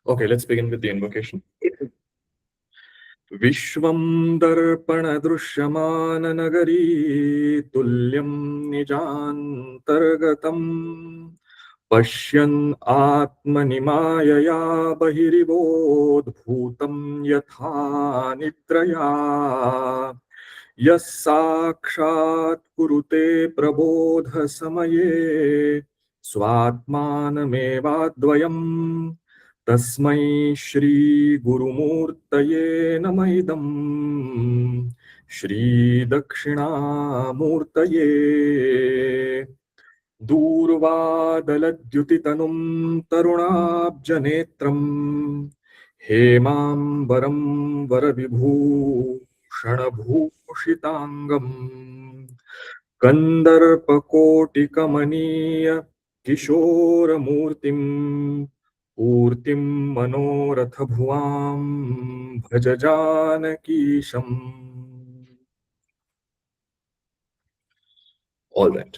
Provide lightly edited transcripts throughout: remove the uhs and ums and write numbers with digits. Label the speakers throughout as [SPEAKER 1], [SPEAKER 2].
[SPEAKER 1] Okay, let's begin with the invocation. Vishvam darpana drushyamananagari tulyam nijantargatam pashyan atmanimayaya bahiribodbhutam yatha nidraya यः साक्षात् कुरुते प्रबोध समये स्वात्मानमेवाद्वयम् तस्मै श्री गुरुमूर्तये नमः इदं श्री दक्षिणामूर्तये दूर्वादलद्युतितनुं तरुणाब्जनेत्रम् हेमाम्बरं वरविभूषणभूषिताङ्गम् कन्दर्पकोटिकमनीय किशोरमूर्तिम् पूर्तिं मनोरथभुवां भज जानकीशम्. All right.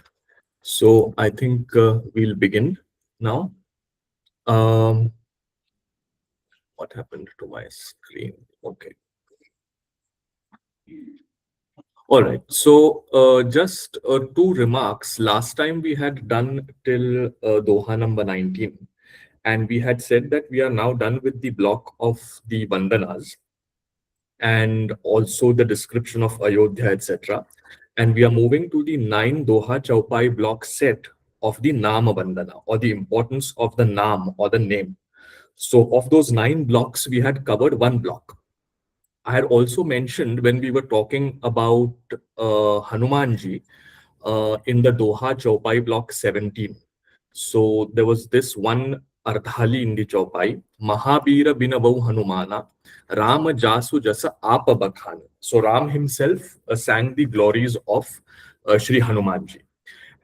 [SPEAKER 1] So I think we'll begin now. What happened to my screen? Okay. All right. So just two remarks. Last time we had done till Doha number 19. And we had said that we are now done with the block of the Vandanas and also the description of Ayodhya, etc. And we are moving to the 9 Doha Chaupai block set of the Nama Vandana, or the importance of the Naam or the name. So of those 9 blocks, we had covered one block. I had also mentioned when we were talking about Hanumanji in the Doha Chaupai block 17. So there was this one Ardhali in the Chaupai, Mahabira Binavau Hanumana, Rama Jasu Jasa Apa Bakhan. So Ram himself sang the glories of Shri Hanumanji.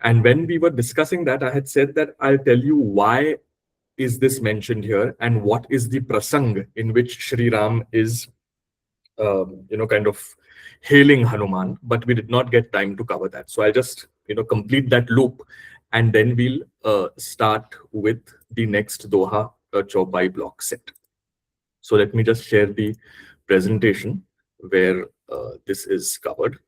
[SPEAKER 1] And when we were discussing that, I had said that I'll tell you why is this mentioned here and what is the prasang in which Shri Ram is, kind of hailing Hanuman, but we did not get time to cover that. So I'll just, complete that loop and then we'll start with the next Doha Chaupai block set. So let me just share the presentation where this is covered.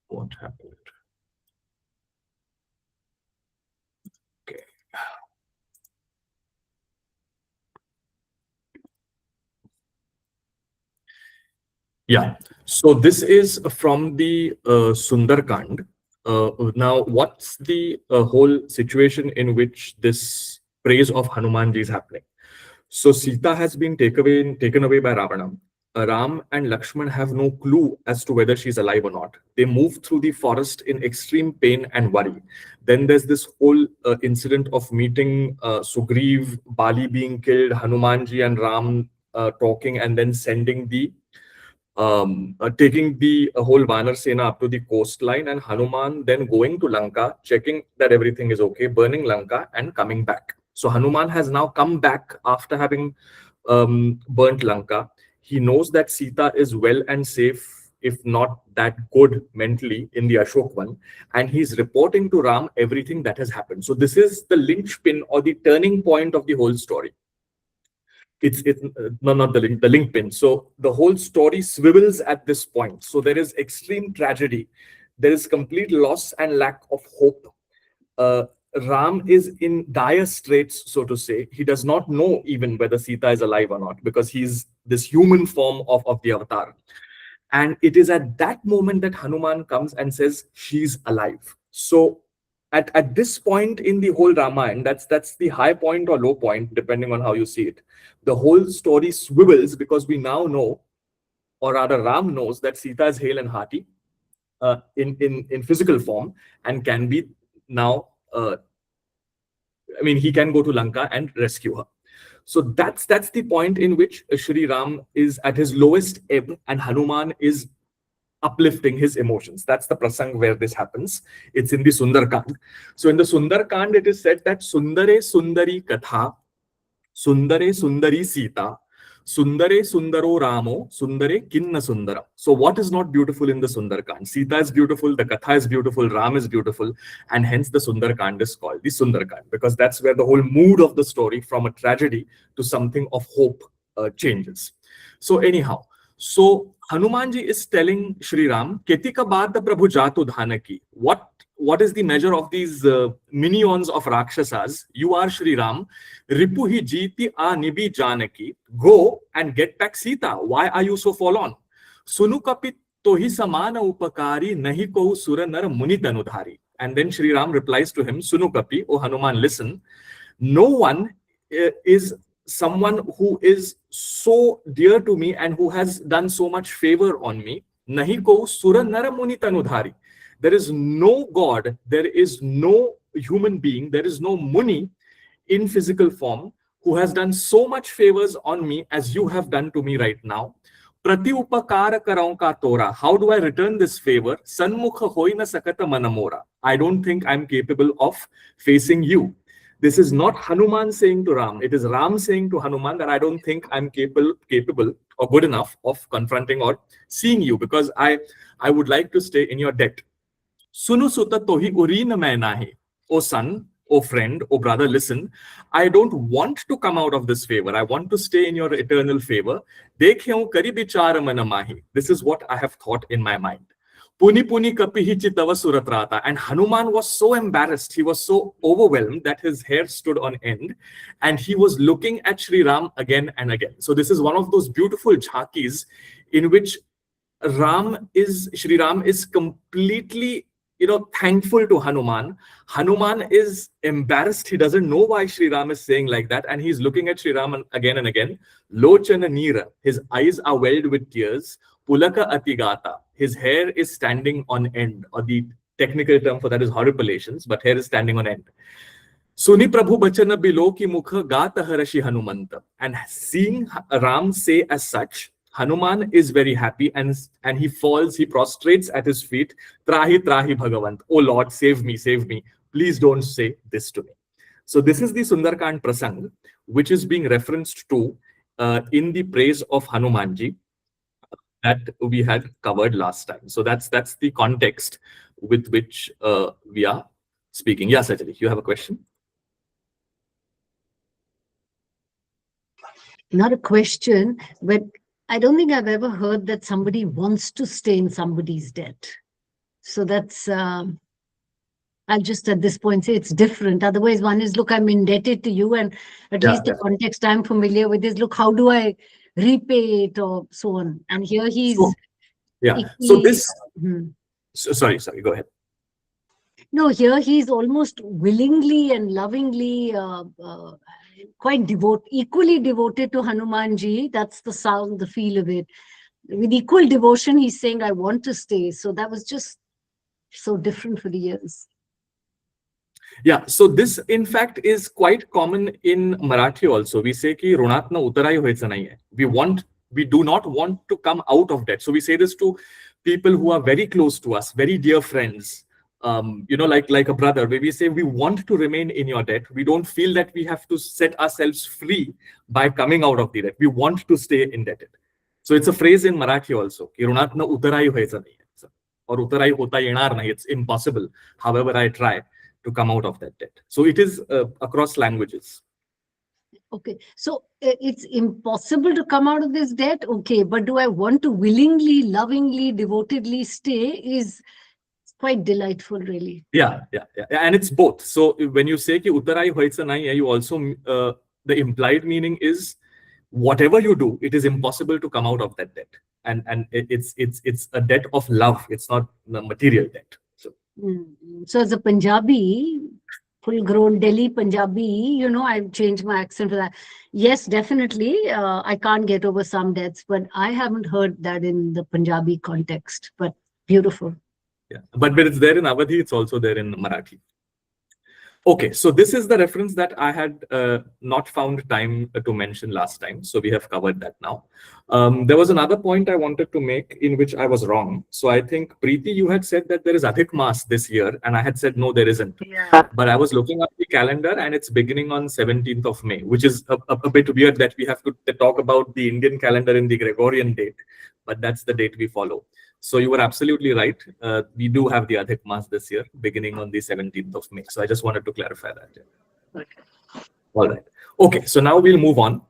[SPEAKER 1] What happened? Okay. Yeah. So this is from the Sundarkand. Now, what's the whole situation in which this praise of Hanumanji is happening? So Sita has been taken away by Ravana. Ram and Lakshman have no clue as to whether she's alive or not. They move through the forest in extreme pain and worry. Then there's this whole incident of meeting Sugriv, Bali being killed, Hanumanji and Ram talking, and then sending the taking the whole Vanar Sena up to the coastline, and Hanuman then going to Lanka, checking that everything is okay, burning Lanka and coming back. So Hanuman has now come back after having burnt Lanka. He knows that Sita is well and safe, if not that good mentally, in the Ashokvan, and he's reporting to Ram everything that has happened. So this is the linchpin or the turning point of the whole story. No, not the link pin. So the whole story swivels at this point. So there is extreme tragedy. There is complete loss and lack of hope. Ram is in dire straits, so to say. He does not know even whether Sita is alive or not, because he's this human form of the avatar. And it is at that moment that Hanuman comes and says, she's alive. So at this point in the whole Ramayana, that's the high point or low point, depending on how you see it. The whole story swivels because we now know, or rather Ram knows, that Sita is hale and hearty in physical form and can be now, he can go to Lanka and rescue her. So that's the point in which Shri Ram is at his lowest ebb and Hanuman is uplifting his emotions. That's the prasang where this happens. It's in the Sundarkand. So in the Sundarkand, it is said that Sundare Sundari Katha, Sundare Sundari Sita, Sundare Sundaro Ramo, Sundare Kinna Sundara. So what is not beautiful in the Sundarkand? Sita is beautiful, the Katha is beautiful, Ram is beautiful, and hence the Sundarkand is called the Sundarkand, because that's where the whole mood of the story from a tragedy to something of hope changes. So anyhow, so Hanumanji is telling Shri Ram, Ketika Bada Prabhu Jatu Dhanaki. What is the measure of these minions of Rakshasas? You are Shri Ram. Ripuhi Jiti A Nibi Janaki. Go and get back Sita. Why are you so forlorn? Sunukapi Tohi Samana Upakari Nahi Ko Suranar Muni Tanudhari. And then Shri Ram replies to him, Sunukapi, O Hanuman, listen. No one is someone who is so dear to me and who has done so much favor on me. Nahi ko Suranar Muni Tanudhari. There is no God, there is no human being, there is no Muni in physical form who has done so much favors on me as you have done to me right now. Prati upakara karau ka tora. How do I return this favor? Sanmukha hoina sakata manamora. I don't think I'm capable of facing you. This is not Hanuman saying to Ram. It is Ram saying to Hanuman that I don't think I'm capable or good enough of confronting or seeing you, because I would like to stay in your debt. Sunu sutta tohi urina main nahi. O son, O friend, O brother, listen. I don't want to come out of this favor. I want to stay in your eternal favor. Dekhyau kari bichara mana mahi. This is what I have thought in my mind. Puni puni kapihi chitava suratrata. And Hanuman was so embarrassed. He was so overwhelmed that his hair stood on end. And he was looking at Shri Ram again and again. So this is one of those beautiful jhakis in which Shri Ram is completely thankful to Hanuman. Hanuman is embarrassed. He doesn't know why Shri Ram is saying like that. And he's looking at Shri Ram again and again. Lochana Neera. His eyes are welled with tears. Pulaka Atigata. His hair is standing on end. Or the technical term for that is horripilations, but hair is standing on end. Suni Prabhu Bachana Bilo ki mukha gata harashi Hanumanta. And seeing Ram say as such, Hanuman is very happy and he falls, he prostrates at his feet. Trahi trahi Bhagavant. Oh Lord, save me, save me. Please don't say this to me. So this is the Sundarkand Prasang, which is being referenced to in the praise of Hanumanji that we had covered last time. So that's the context with which we are speaking. Yeah, Sajali, you have a question?
[SPEAKER 2] Not a question, but I don't think I've ever heard that somebody wants to stay in somebody's debt. So that's, I'll just at this point say it's different. Otherwise, one is, look, I'm indebted to you, and at least the context I'm familiar with is, look, how do I repay it or so on? And here he's...
[SPEAKER 1] So this... Sorry, go ahead.
[SPEAKER 2] No, here he's almost willingly and lovingly quite equally devoted to Hanumanji. That's the sound, the feel of it. With equal devotion, he's saying, I want to stay. So that was just so different for the years.
[SPEAKER 1] Yeah, so this in fact is quite common in Marathi also. We say ki runatna utarai hoycha nahi hai. We do not want to come out of debt. So we say this to people who are very close to us, very dear friends. Like a brother, where we say we want to remain in your debt. We don't feel that we have to set ourselves free by coming out of the debt. We want to stay indebted. So it's a phrase in Marathi also. Runatna utarai hoycha nahi hai. Or utarai hota yenar nahi. It's impossible, however I try to come out of that debt. So it is across languages.
[SPEAKER 2] Okay, so it's impossible to come out of this debt. Okay, but do I want to willingly, lovingly, devotedly stay is quite delightful, really.
[SPEAKER 1] Yeah. And it's both. So when you say ki utarai hoycha nahi hai, you also, the implied meaning is whatever you do, it is impossible to come out of that debt. And it's a debt of love. It's not a material debt.
[SPEAKER 2] So as a Punjabi, full-grown Delhi Punjabi, I've changed my accent for that. Yes, definitely, I can't get over some debts, but I haven't heard that in the Punjabi context. But beautiful.
[SPEAKER 1] Yeah, but it's there in Awadhi. It's also there in Marathi. Okay, so this is the reference that I had not found time to mention last time. So we have covered that now. There was another point I wanted to make in which I was wrong. So I think, Preeti, you had said that there is Adhik Maas this year, and I had said, no, there isn't.
[SPEAKER 2] Yeah.
[SPEAKER 1] But I was looking up the calendar and it's beginning on 17th of May, which is a bit weird that we have to talk about the Indian calendar in the Gregorian date, but that's the date we follow. So you were absolutely right. We do have the Adhik Maas this year, beginning on the 17th of May. So I just wanted to clarify that.
[SPEAKER 2] Okay.
[SPEAKER 1] All right. Okay, so now we'll move on.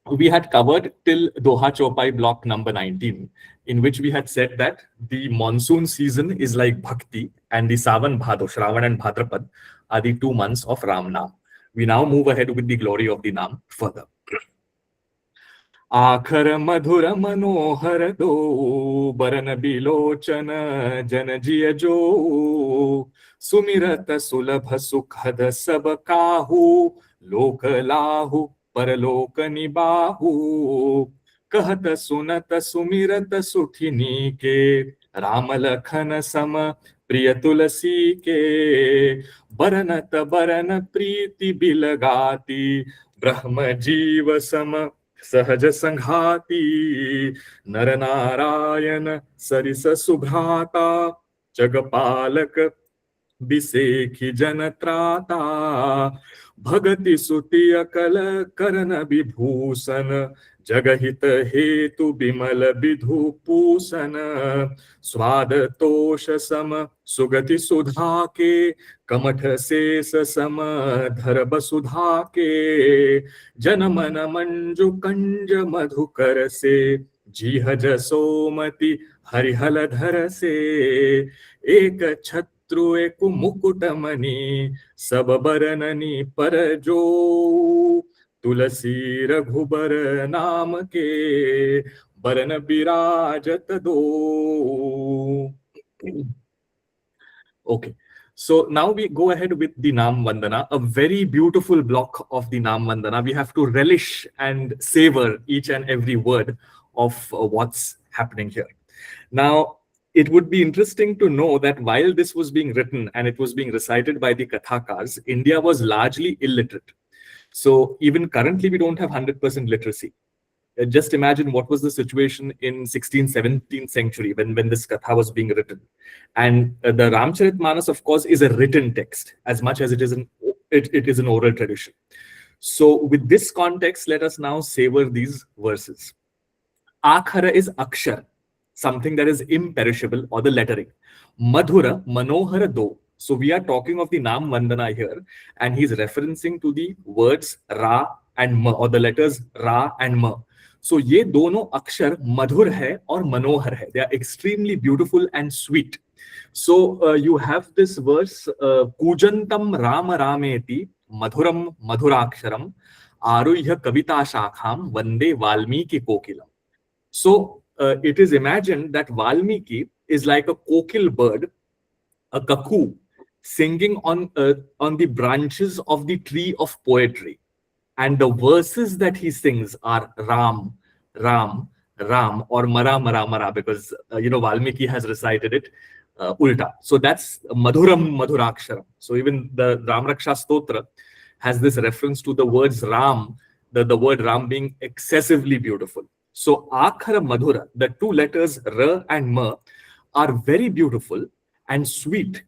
[SPEAKER 1] We had covered till Doha Chopai block number 19, in which we had said that the monsoon season is like Bhakti and the Savan Bhado, Shravan and Bhadrapad are the 2 months of Ram Naam. We now move ahead with the glory of the Naam further. आखर मधुर मनोहर दो बरन बिलोचन जन जिय जो सुमिरत सुलभ सुखद सब काहू लोक लाहु परलोक निबाहु कहत सुनत सुमिरत सुठिनी के राम लखन सम प्रिय तुलसी के बरनत बरन प्रीति बिलगाती ब्रह्म जीव सम सहज संघाती नर नारायण सरिस सुभ्राता जगपालक बिसेखि जन त्राता भगति सुति अकल करन विभूषण जगहित हेतु विमल विधुपूषण स्वाद तोष सम सुगति सुधा के कमठ शेष सम धर बसुधा के जन मन मंजु कंज मधुकर से जीह जसोमति हरिहल धर से एक छत्रु एक मुकुट मणि सब बरननि पर जो तुलसी रघुबर नाम के बरन विराजत दो. Okay, so now we go ahead with the Naam Vandana, a very beautiful block of the Naam Vandana. We have to relish and savor each and every word of what's happening here. Now, it would be interesting to know that while this was being written and it was being recited by the Kathakars, India was largely illiterate. So even currently, we don't have 100% literacy. Just imagine what was the situation in 16th, 17th century when this Katha was being written. And the Rāmacaritamānasa, of course, is a written text as much as it is an oral tradition. So with this context, let us now savor these verses. Akhara is akshar, something that is imperishable, or the lettering. Madhura, manohara do. So we are talking of the Naam Vandana here, and he's referencing to the words Ra and Ma, or the letters Ra and Ma. So ये दोनों अक्षर मधुर है और मनोहर है. They are extremely beautiful and sweet. So you have this verse, कूजन्तं Ram रामेति मधुरम मधुराक्षरम आरुह्य कविता शाखाम वंदे Valmiki कोकिलम. So it is imagined that Valmiki is like a kokil bird, a cuckoo, singing on the branches of the tree of poetry. And the verses that he sings are Ram, Ram, Ram, or Mara, Mara, Mara, because, Valmiki has recited it ulta. So that's Madhuram, Madhuraksharam. So even the Ramraksha Stotra has this reference to the words Ram, the word Ram being excessively beautiful. So Akhara Madhura, the two letters R and Ma, are very beautiful and sweet.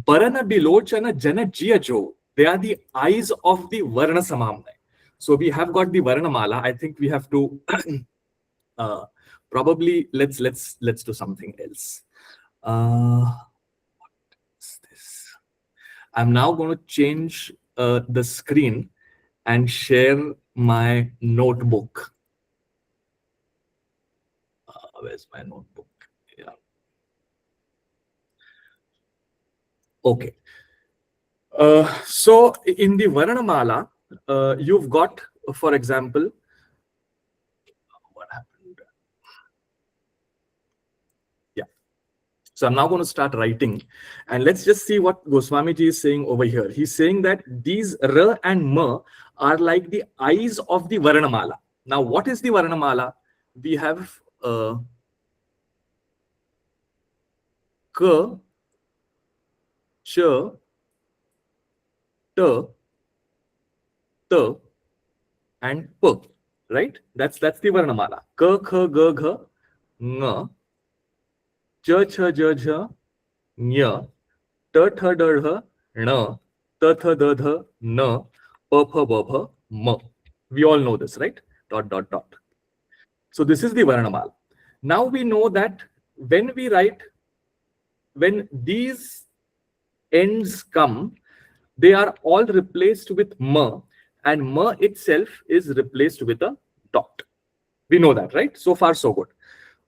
[SPEAKER 1] Barana Bilochana Jana Jiya Jo. They are the eyes of the Varna Samamna. So we have got the Varnamala. I think we have to probably let's do something else. What is this? I'm now going to change the screen and share my notebook. Where's my notebook? Yeah. Okay. So in the Varnamala, you've got, for example, what happened? Yeah. So I'm now going to start writing, and let's just see what Goswamiji is saying over here. He's saying that these R and Ma are like the eyes of the Varnamala. Now, what is the Varnamala? We have Ka, Cha, T, T, and P. Right? That's the Varnamala. K, K, G, G, Ng, Ch, Ch, J, J, Ny, T, Th, D, Dh, N, T, Th, D, Dh, N, P, Ph, B, Ph, M. We all know this, right? Dot, dot, dot. So this is the Varnamala. Now we know that when we write, when these ends come, they are all replaced with M, and M itself is replaced with a dot. We know that, right? So far, so good.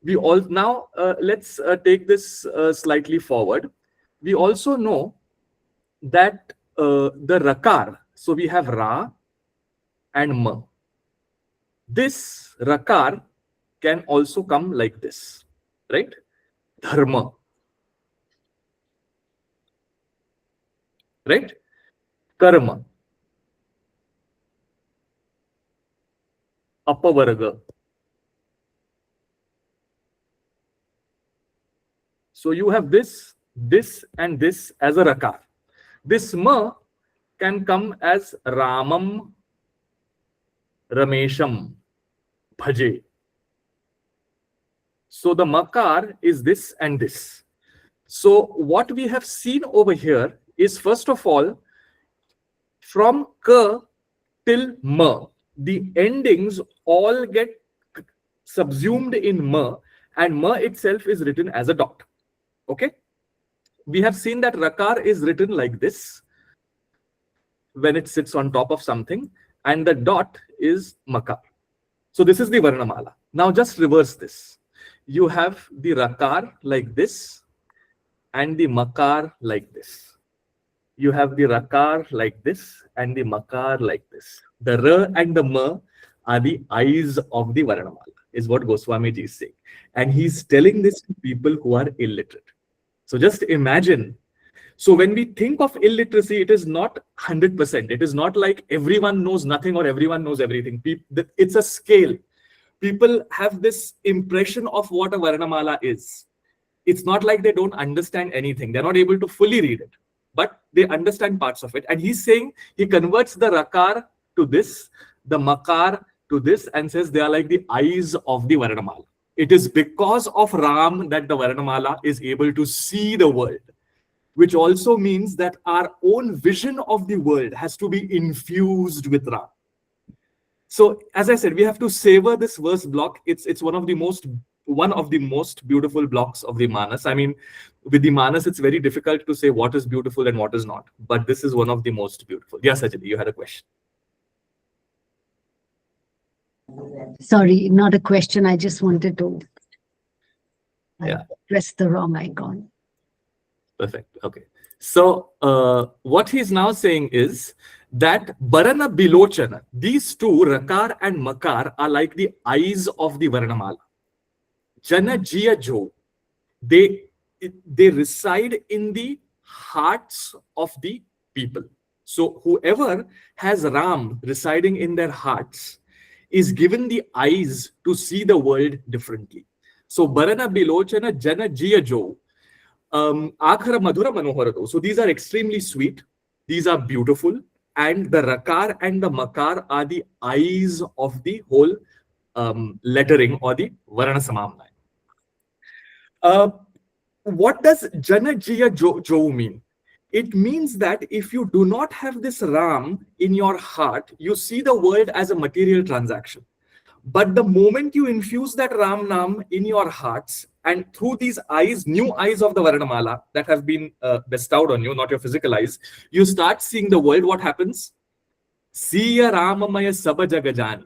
[SPEAKER 1] We all now let's take this slightly forward. We also know that the rakar. So we have Ra and M. This rakar can also come like this, right? Dharma, right? Karma, Apavarga. So you have this, and this as a rakar. This ma can come as Ramam, Ramesham, Bhaje. So the makar is this and this. So what we have seen over here is, first of all, from ka till ma, the endings all get subsumed in ma, and ma itself is written as a dot. Okay? We have seen that rakar is written like this when it sits on top of something, and the dot is makar. So this is the Varnamala. Now just reverse this. You have the rakar like this and the makar like this. You have the rakar like this and the makar like this. The ra and the ma are the eyes of the Varnamala, is what Goswamiji is saying. And he's telling this to people who are illiterate. So just imagine. So when we think of illiteracy, it is not 100%. It is not like everyone knows nothing or everyone knows everything. It's a scale. People have this impression of what a Varnamala is. It's not like they don't understand anything. They're not able to fully read it, but they understand parts of it. And he's saying he converts the rakar to this, the makar to this, and says they are like the eyes of the Varnamala. It is because of Ram that the Varnamala is able to see the world, which also means that our own vision of the world has to be infused with Ram. So, as I said, we have to savor this verse block. It's one of the most beautiful blocks of the Manas. I mean, with the Manas, it's very difficult to say what is beautiful and what is not. But this is one of the most beautiful. Yes, Sajali, you had a question.
[SPEAKER 2] Sorry, not a question. I just wanted to press the wrong icon.
[SPEAKER 1] Perfect. Okay. So what he's now saying is that Barana Bilochana, these two, Rakar and Makar, are like the eyes of the Varnamala. Jana Jiya Jo, they reside in the hearts of the people. So whoever has Ram residing in their hearts is given the eyes to see the world differently. So Barana Bilochana Jana Jiya Jo, Akhara Madhura Manoharato. So these are extremely sweet. These are beautiful. And the Rakar and the Makar are the eyes of the whole lettering or the Varana Samamnaya. What does Jana Jiya Jo mean? It means that if you do not have this Ram in your heart, you see the world as a material transaction. But the moment you infuse that Ram Nam in your hearts, and through these eyes, new eyes of the Varnamala that have been bestowed on you, not your physical eyes, you start seeing the world. What happens? Siya Ramamaya Saba Jagajani.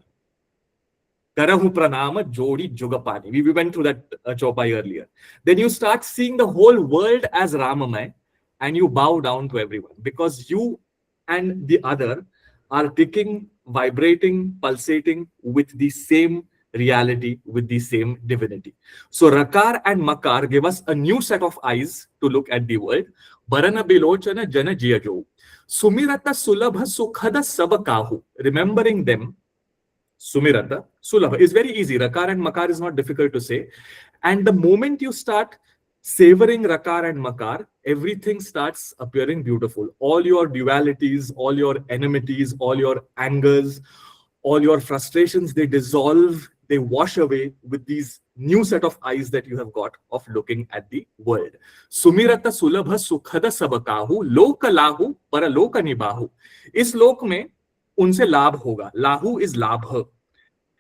[SPEAKER 1] Karahu Pranama Jodi Jugapani. We went through that chopai earlier. Then you start seeing the whole world as Ramamaya, and you bow down to everyone because you and the other are ticking, vibrating, pulsating with the same reality, with the same divinity. So Rakar and Makar give us a new set of eyes to look at the world. Barana Bilochana Jana Jiyajo. Sumirata Sulabha Sukhada Sabakahu. Remembering them, Sumirata, Sulabha is very easy. Rakar and Makar is not difficult to say. And the moment you start savoring Rakar and Makar, everything starts appearing beautiful. All your dualities, all your enmities, all your angers, all your frustrations, they dissolve, they wash away with these new set of eyes that you have got of looking at the world. Sumirata sulabha sukhada sabakahu, loka lahu paraloka nibahu. इस लोक में उनसे लाभ होगा. Lahu is labha.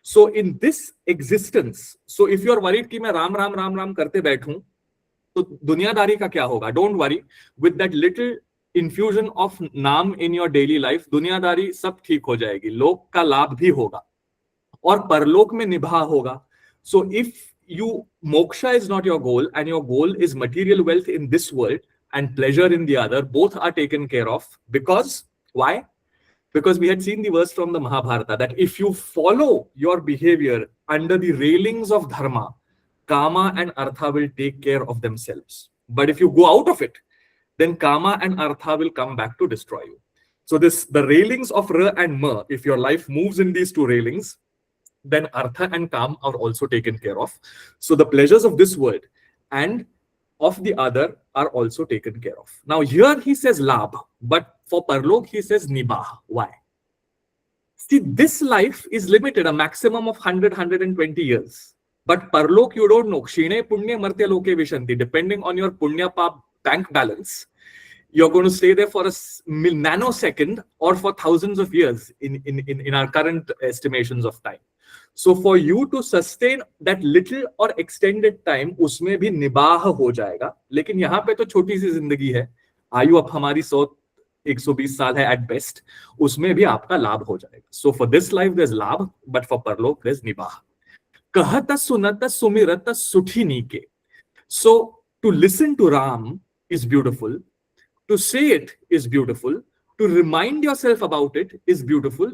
[SPEAKER 1] So in this existence, so if you are worried कि मैं राम राम राम राम करते बैठूं, तो दुनियादारी का क्या होगा? Don't worry. With that little infusion of नाम in your daily life, दुनियादारी सब ठीक हो जाएगी. लोक का लाभ भी होगा और परलोक में निभा होगा. So if you moksha is not your goal and your goal is material wealth in this world and pleasure in the other, both are taken care of. Because why? Because we had seen the verse from the Mahabharata that if you follow your behavior under the railings of dharma, Kama and Artha will take care of themselves. But if you go out of it, then Kama and Artha will come back to destroy you. So the railings of Ra and Ma, if your life moves in these two railings, then Artha and Kam are also taken care of. So the pleasures of this world and of the other are also taken care of. Now here he says Labh, but for Parlok he says Nibah. Why? See, this life is limited, a maximum of 100, 120 years. But Parlok, you don't know. Kshine punya martya loke vishanti. Depending on your punya pap bank balance, you're going to stay there for a nanosecond or for thousands of years in our current estimations of time. So for you to sustain that little or extended time, उसमें भी निबाह हो जाएगा. लेकिन यहाँ पे तो छोटी सी जिंदगी है. आयु अब हमारी 100-120 साल है at best. उसमें भी आपका लाभ हो जाएगा. So for this life there's लाभ, but for परलोक there's निबाह. कहता सुनता सुमिरता सुठी नीके. So to listen to Ram is beautiful. To say it is beautiful. To remind yourself about it is beautiful.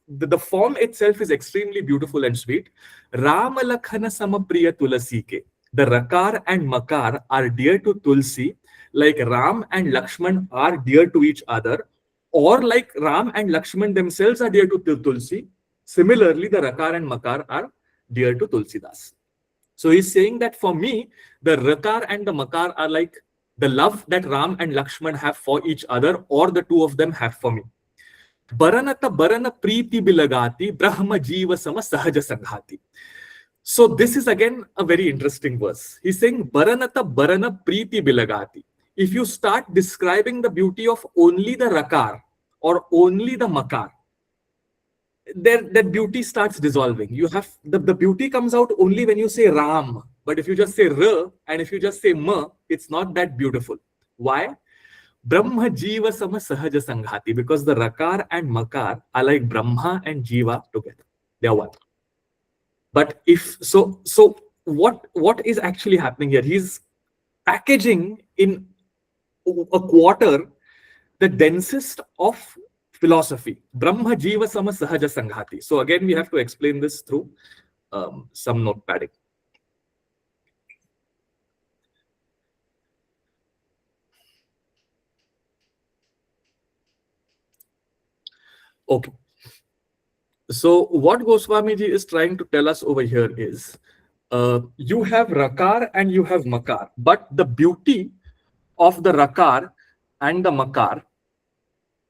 [SPEAKER 1] The form itself is extremely beautiful and sweet. Rama Lakhana Samapriya Tulasi ke. The Rakar and Makar are dear to Tulsi, like Ram and Lakshman are dear to each other, or like Ram and Lakshman themselves are dear to Tulsi. Similarly, the Rakar and Makar are dear to Tulsidas. So he's saying that for me, the Rakar and the Makar are like the love that Ram and Lakshman have for each other, or the two of them have for me. Baranata barana preeti bilagati brahma jiva sama sahaja sanghati. So this is again a very interesting verse. He's saying Baranata barana preeti bilagati. If you start describing the beauty of only the Rakar or only the Makar, that beauty starts dissolving. You have the beauty comes out only when you say Ram. But if you just say Ra and if you just say Ma, it's not that beautiful. Why? Brahma Jiva Sama Sahaja Sanghati, because the Rakar and Makar are like Brahma and Jiva together. They are one. But if so what is actually happening here? He's packaging in a quarter the densest of philosophy. Brahma Jiva Sama Sahaja Sanghati. So again, we have to explain this through some notepadding. Okay. So what Goswamiji is trying to tell us over here is, you have Rakar and you have Makar, but the beauty of the Rakar and the Makar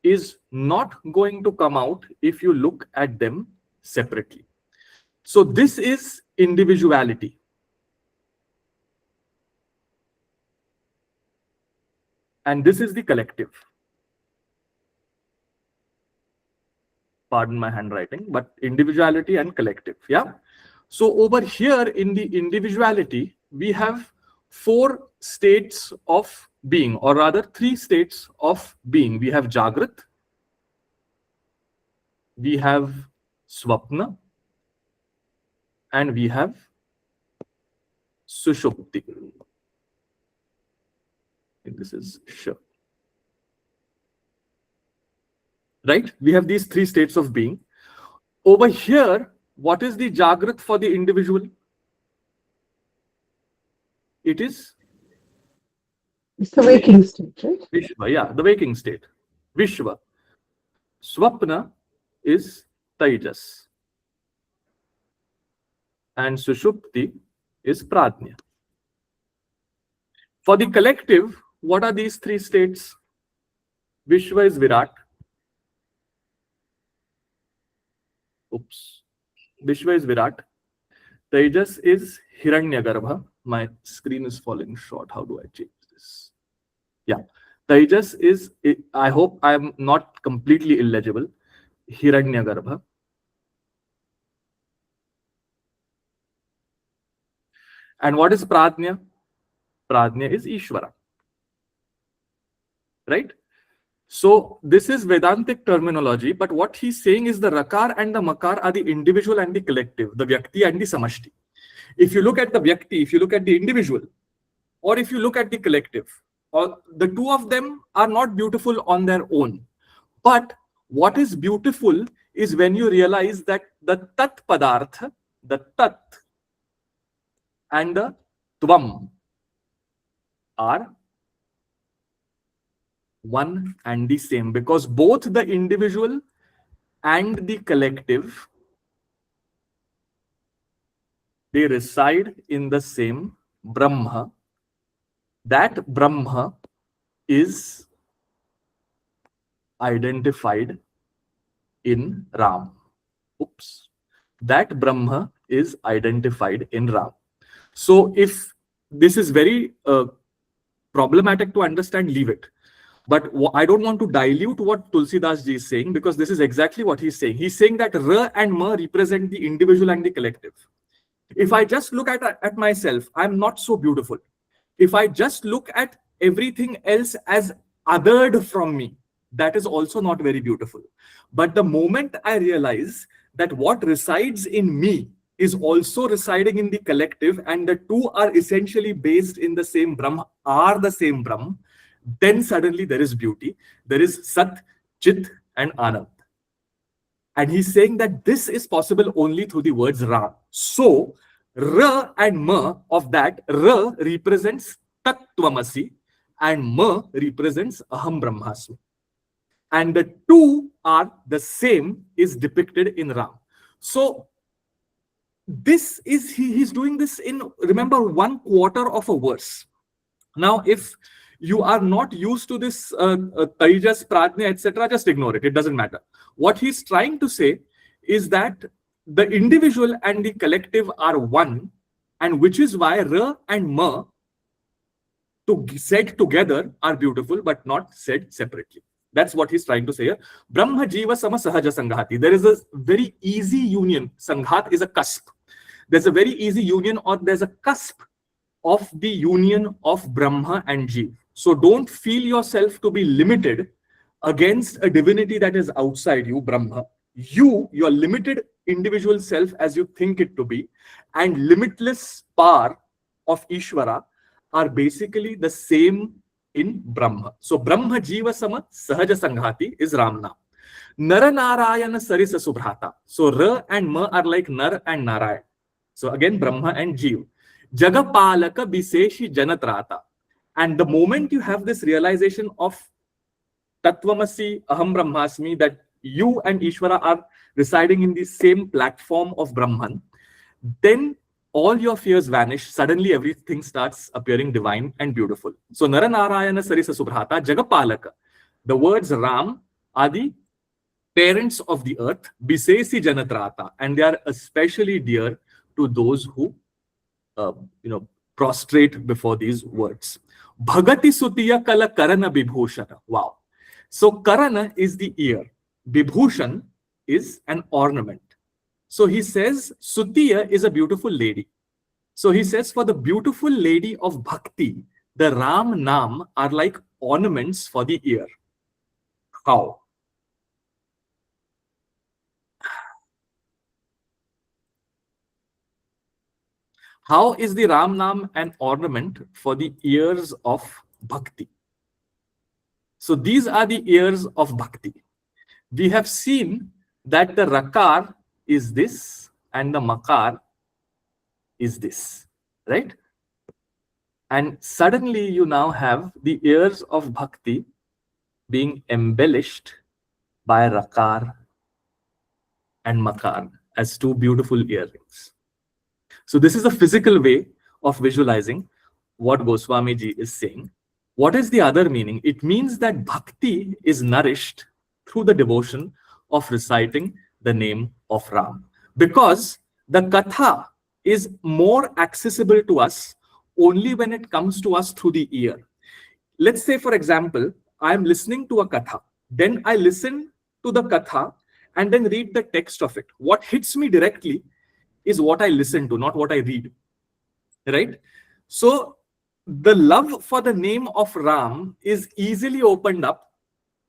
[SPEAKER 1] is not going to come out if you look at them separately. So this is individuality. And this is the collective. Pardon my handwriting, but individuality and collective. Yeah. So over here in the individuality, we have 4 states of being, or rather 3 states of being. We have Jagrat, we have Swapna, and we have Sushupti. This is sure. Right? We have these 3 states of being. Over here, what is the Jagrat for the individual? It's
[SPEAKER 3] the waking state, right?
[SPEAKER 1] Vishwa, yeah, the waking state. Vishwa. Swapna is Tejas. And Sushupti is Pradnya. For the collective, what are these three states? Vishwa is Virat. Oops. Vishwa is Virat. Tejas is Hiranyagarbha. My screen is falling short. How do I change this? Yeah. Tejas is, I hope I am not completely illegible, Hiranyagarbha. And what is Pradnya? Pradnya is Ishvara. Right? So this is Vedantic terminology, but what he's saying is the Rakar and the Makar are the individual and the collective, the Vyakti and the Samashti. If you look at the Vyakti, if you look at the individual, or if you look at the collective, or the two of them are not beautiful on their own. But what is beautiful is when you realize that the Tat Padartha, the Tat and the Tvam are one and the same, because both the individual and the collective, they reside in the same Brahma. That Brahma is identified in Ram. Oops. That Brahma is identified in Ram. So if this is very problematic to understand, leave it. But I don't want to dilute what Tulsidas ji is saying, because this is exactly what he's saying. He's saying that Ra and Ma represent the individual and the collective. If I just look at myself, I'm not so beautiful. If I just look at everything else as othered from me, that is also not very beautiful. But the moment I realize that what resides in me is also residing in the collective, and the two are essentially based in the same Brahma, are the same Brahma, then suddenly there is beauty. There is Sat, Chit, and Anand. And he's saying that this is possible only through the words Ra. So, Ra and Ma of that, Ra represents Tat Tvamasi and Ma represents Aham Brahmasmi. And the two are the same is depicted in Ram. So, this is, he's doing this in, remember, 1/4 of a verse. Now, if you are not used to this Tejas, Pradnya, etc., just ignore it. It doesn't matter. What he's trying to say is that the individual and the collective are one, and which is why Ra and Ma said together are beautiful, but not said separately. That's what he's trying to say here. Brahma Jiva Sama Sahaja Sanghati. There is a very easy union. Sanghat is a cusp. There's a very easy union, or there's a cusp of the union of Brahma and Jiva. So don't feel yourself to be limited against a divinity that is outside you, Brahma. Your limited individual self as you think it to be, and limitless power of Ishvara are basically the same in Brahma. So Brahma Jiva Sama Sahaja Sanghati is Ramna. Nara Narayana Sarisa Subhrata. So Ra and Ma are like Nar and Narayan. So again, Brahma and Jiva. Jagapalaka Biseshi Janatrata. And the moment you have this realization of Tattvamasi, Aham Brahmasmi, that you and Ishvara are residing in the same platform of Brahman, then all your fears vanish. Suddenly everything starts appearing divine and beautiful. So Naranarayana Sarisa Subhrata, Jagapalaka. The words Ram are the parents of the earth, Bisesi Janatrata, and they are especially dear to those who prostrate before these words. Bhagati Sutiya Kala Karana Vibhushana. Wow. So Karana is the ear. Vibhushan is an ornament. So he says Sutiya is a beautiful lady. So he says for the beautiful lady of Bhakti, the Ram Nam are like ornaments for the ear. How? How is the Ram Nam an ornament for the ears of Bhakti? So these are the ears of Bhakti. We have seen that the Rakar is this and the Makar is this, right? And suddenly you now have the ears of Bhakti being embellished by Rakar and Makar as two beautiful earrings. So this is a physical way of visualizing what Goswami ji is saying. What is the other meaning? It means that bhakti is nourished through the devotion of reciting the name of Ram. Because the katha is more accessible to us only when it comes to us through the ear. Let's say, for example, I am listening to a katha. Then I listen to the katha and then read the text of it. What hits me directly is what I listen to, not what I read. Right? So the love for the name of Ram is easily opened up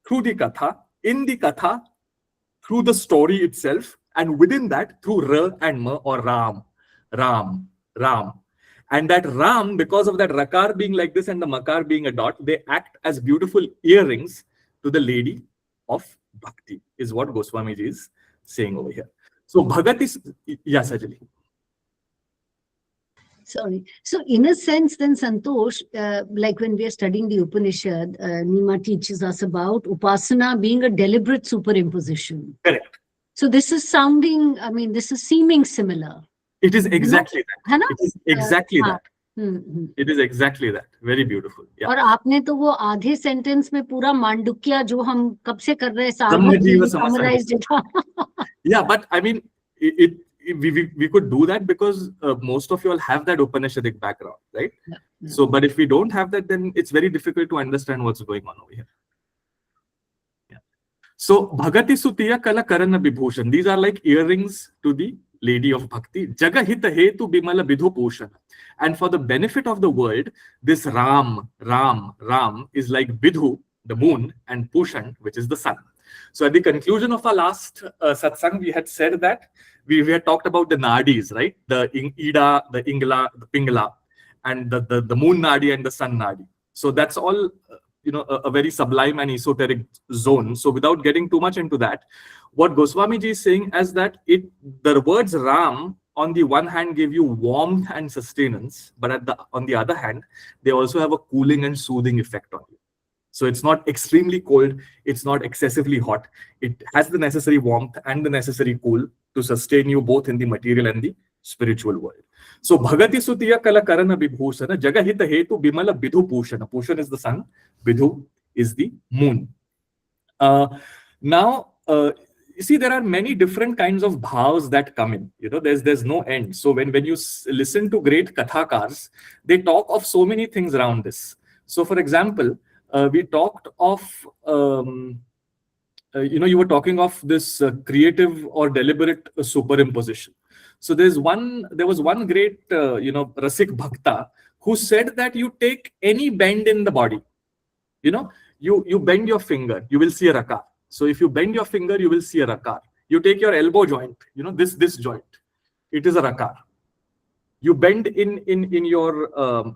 [SPEAKER 1] through the katha, in the katha, through the story itself, and within that, through Ra and Ma, or Ram, Ram, Ram. And that Ram, because of that Rakar being like this and the Makar being a dot, they act as beautiful earrings to the lady of Bhakti, is what Goswami ji is saying over here. So Bhagat is, yes, Sajali.
[SPEAKER 2] Sorry. So in a sense, then Santosh, like when we are studying the Upanishad, Nima teaches us about Upasana being a deliberate superimposition.
[SPEAKER 1] Correct.
[SPEAKER 2] So this is sounding, I mean, this is seeming similar.
[SPEAKER 1] It is exactly that.
[SPEAKER 2] है ना?
[SPEAKER 1] It is exactly
[SPEAKER 2] हाँ.
[SPEAKER 1] that. It is exactly that. Very beautiful. Yeah.
[SPEAKER 2] और आपने तो वो आधे sentence में पूरा मांडुक्या जो हम कब से कर रहे हैं
[SPEAKER 1] Brahmajiva
[SPEAKER 2] समराइज्ड था.
[SPEAKER 1] Yeah, but I mean, we could do that because most of you all have that Upanishadic background, right?
[SPEAKER 2] Yeah.
[SPEAKER 1] So, but if we don't have that, then it's very difficult to understand what's going on over here. Yeah. So, Bhagati Sutiya Kala Karana Vibhushan. These are like earrings to the lady of Bhakti. Jaga Hita Hetu Bimala Vidhu Poshana. And for the benefit of the world, this Ram is like Vidhu, the moon, and Pushan, which is the sun. So at the conclusion of our last satsang, we had said that we had talked about the nadis, right? The Ida, the Ingla, the Pingla, and the moon nadi and the sun nadi. So that's all, a very sublime and esoteric zone. So without getting too much into that, what Goswami ji is saying is that the words Ram on the one hand give you warmth and sustenance, but on the other hand, they also have a cooling and soothing effect on you. So it's not extremely cold, it's not excessively hot. It has the necessary warmth and the necessary cool to sustain you both in the material and the spiritual world. So Bhagati Sutiya Kala Karana Vibhushana Jagahita Hetu Bimala Bidhu Pushana. Pushan is the sun, Bidhu is the moon. Now, you see, there are many different kinds of bhavs that come in. There's no end. So when you listen to great kathakars, they talk of so many things around this. So for example, we talked of, you were talking of this creative or deliberate superimposition. So there was one great, Rasik Bhakta who said that you take any bend in the body, you bend your finger, you will see a rakar. So if you bend your finger, you will see a rakar. You take your elbow joint, this joint, it is a rakar. You bend in your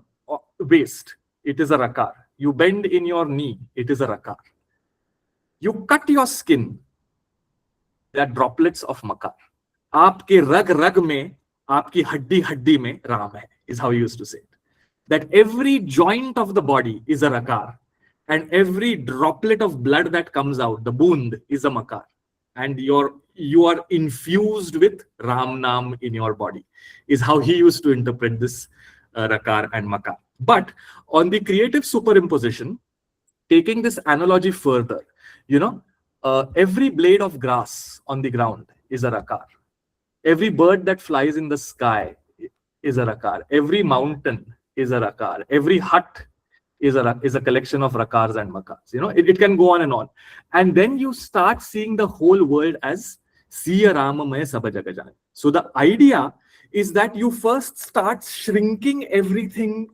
[SPEAKER 1] waist, it is a rakar. You bend in your knee, it is a rakar. You cut your skin, there are droplets of makar. Aapke rag mein, aapki haddi mein Ram hai, is how he used to say it. That every joint of the body is a rakar, and every droplet of blood that comes out, the boond, is a makar. And you are infused with Ram Nam in your body, is how he used to interpret this rakar and makar. But on the creative superimposition, taking this analogy further, every blade of grass on the ground is a rakar. Every bird that flies in the sky is a rakar. Every mountain is a rakar. Every hut is a collection of rakars and makars. It can go on and on. And then you start seeing the whole world as Siya Ramamaya Sabha Jagajani. So the idea is that you first start shrinking everything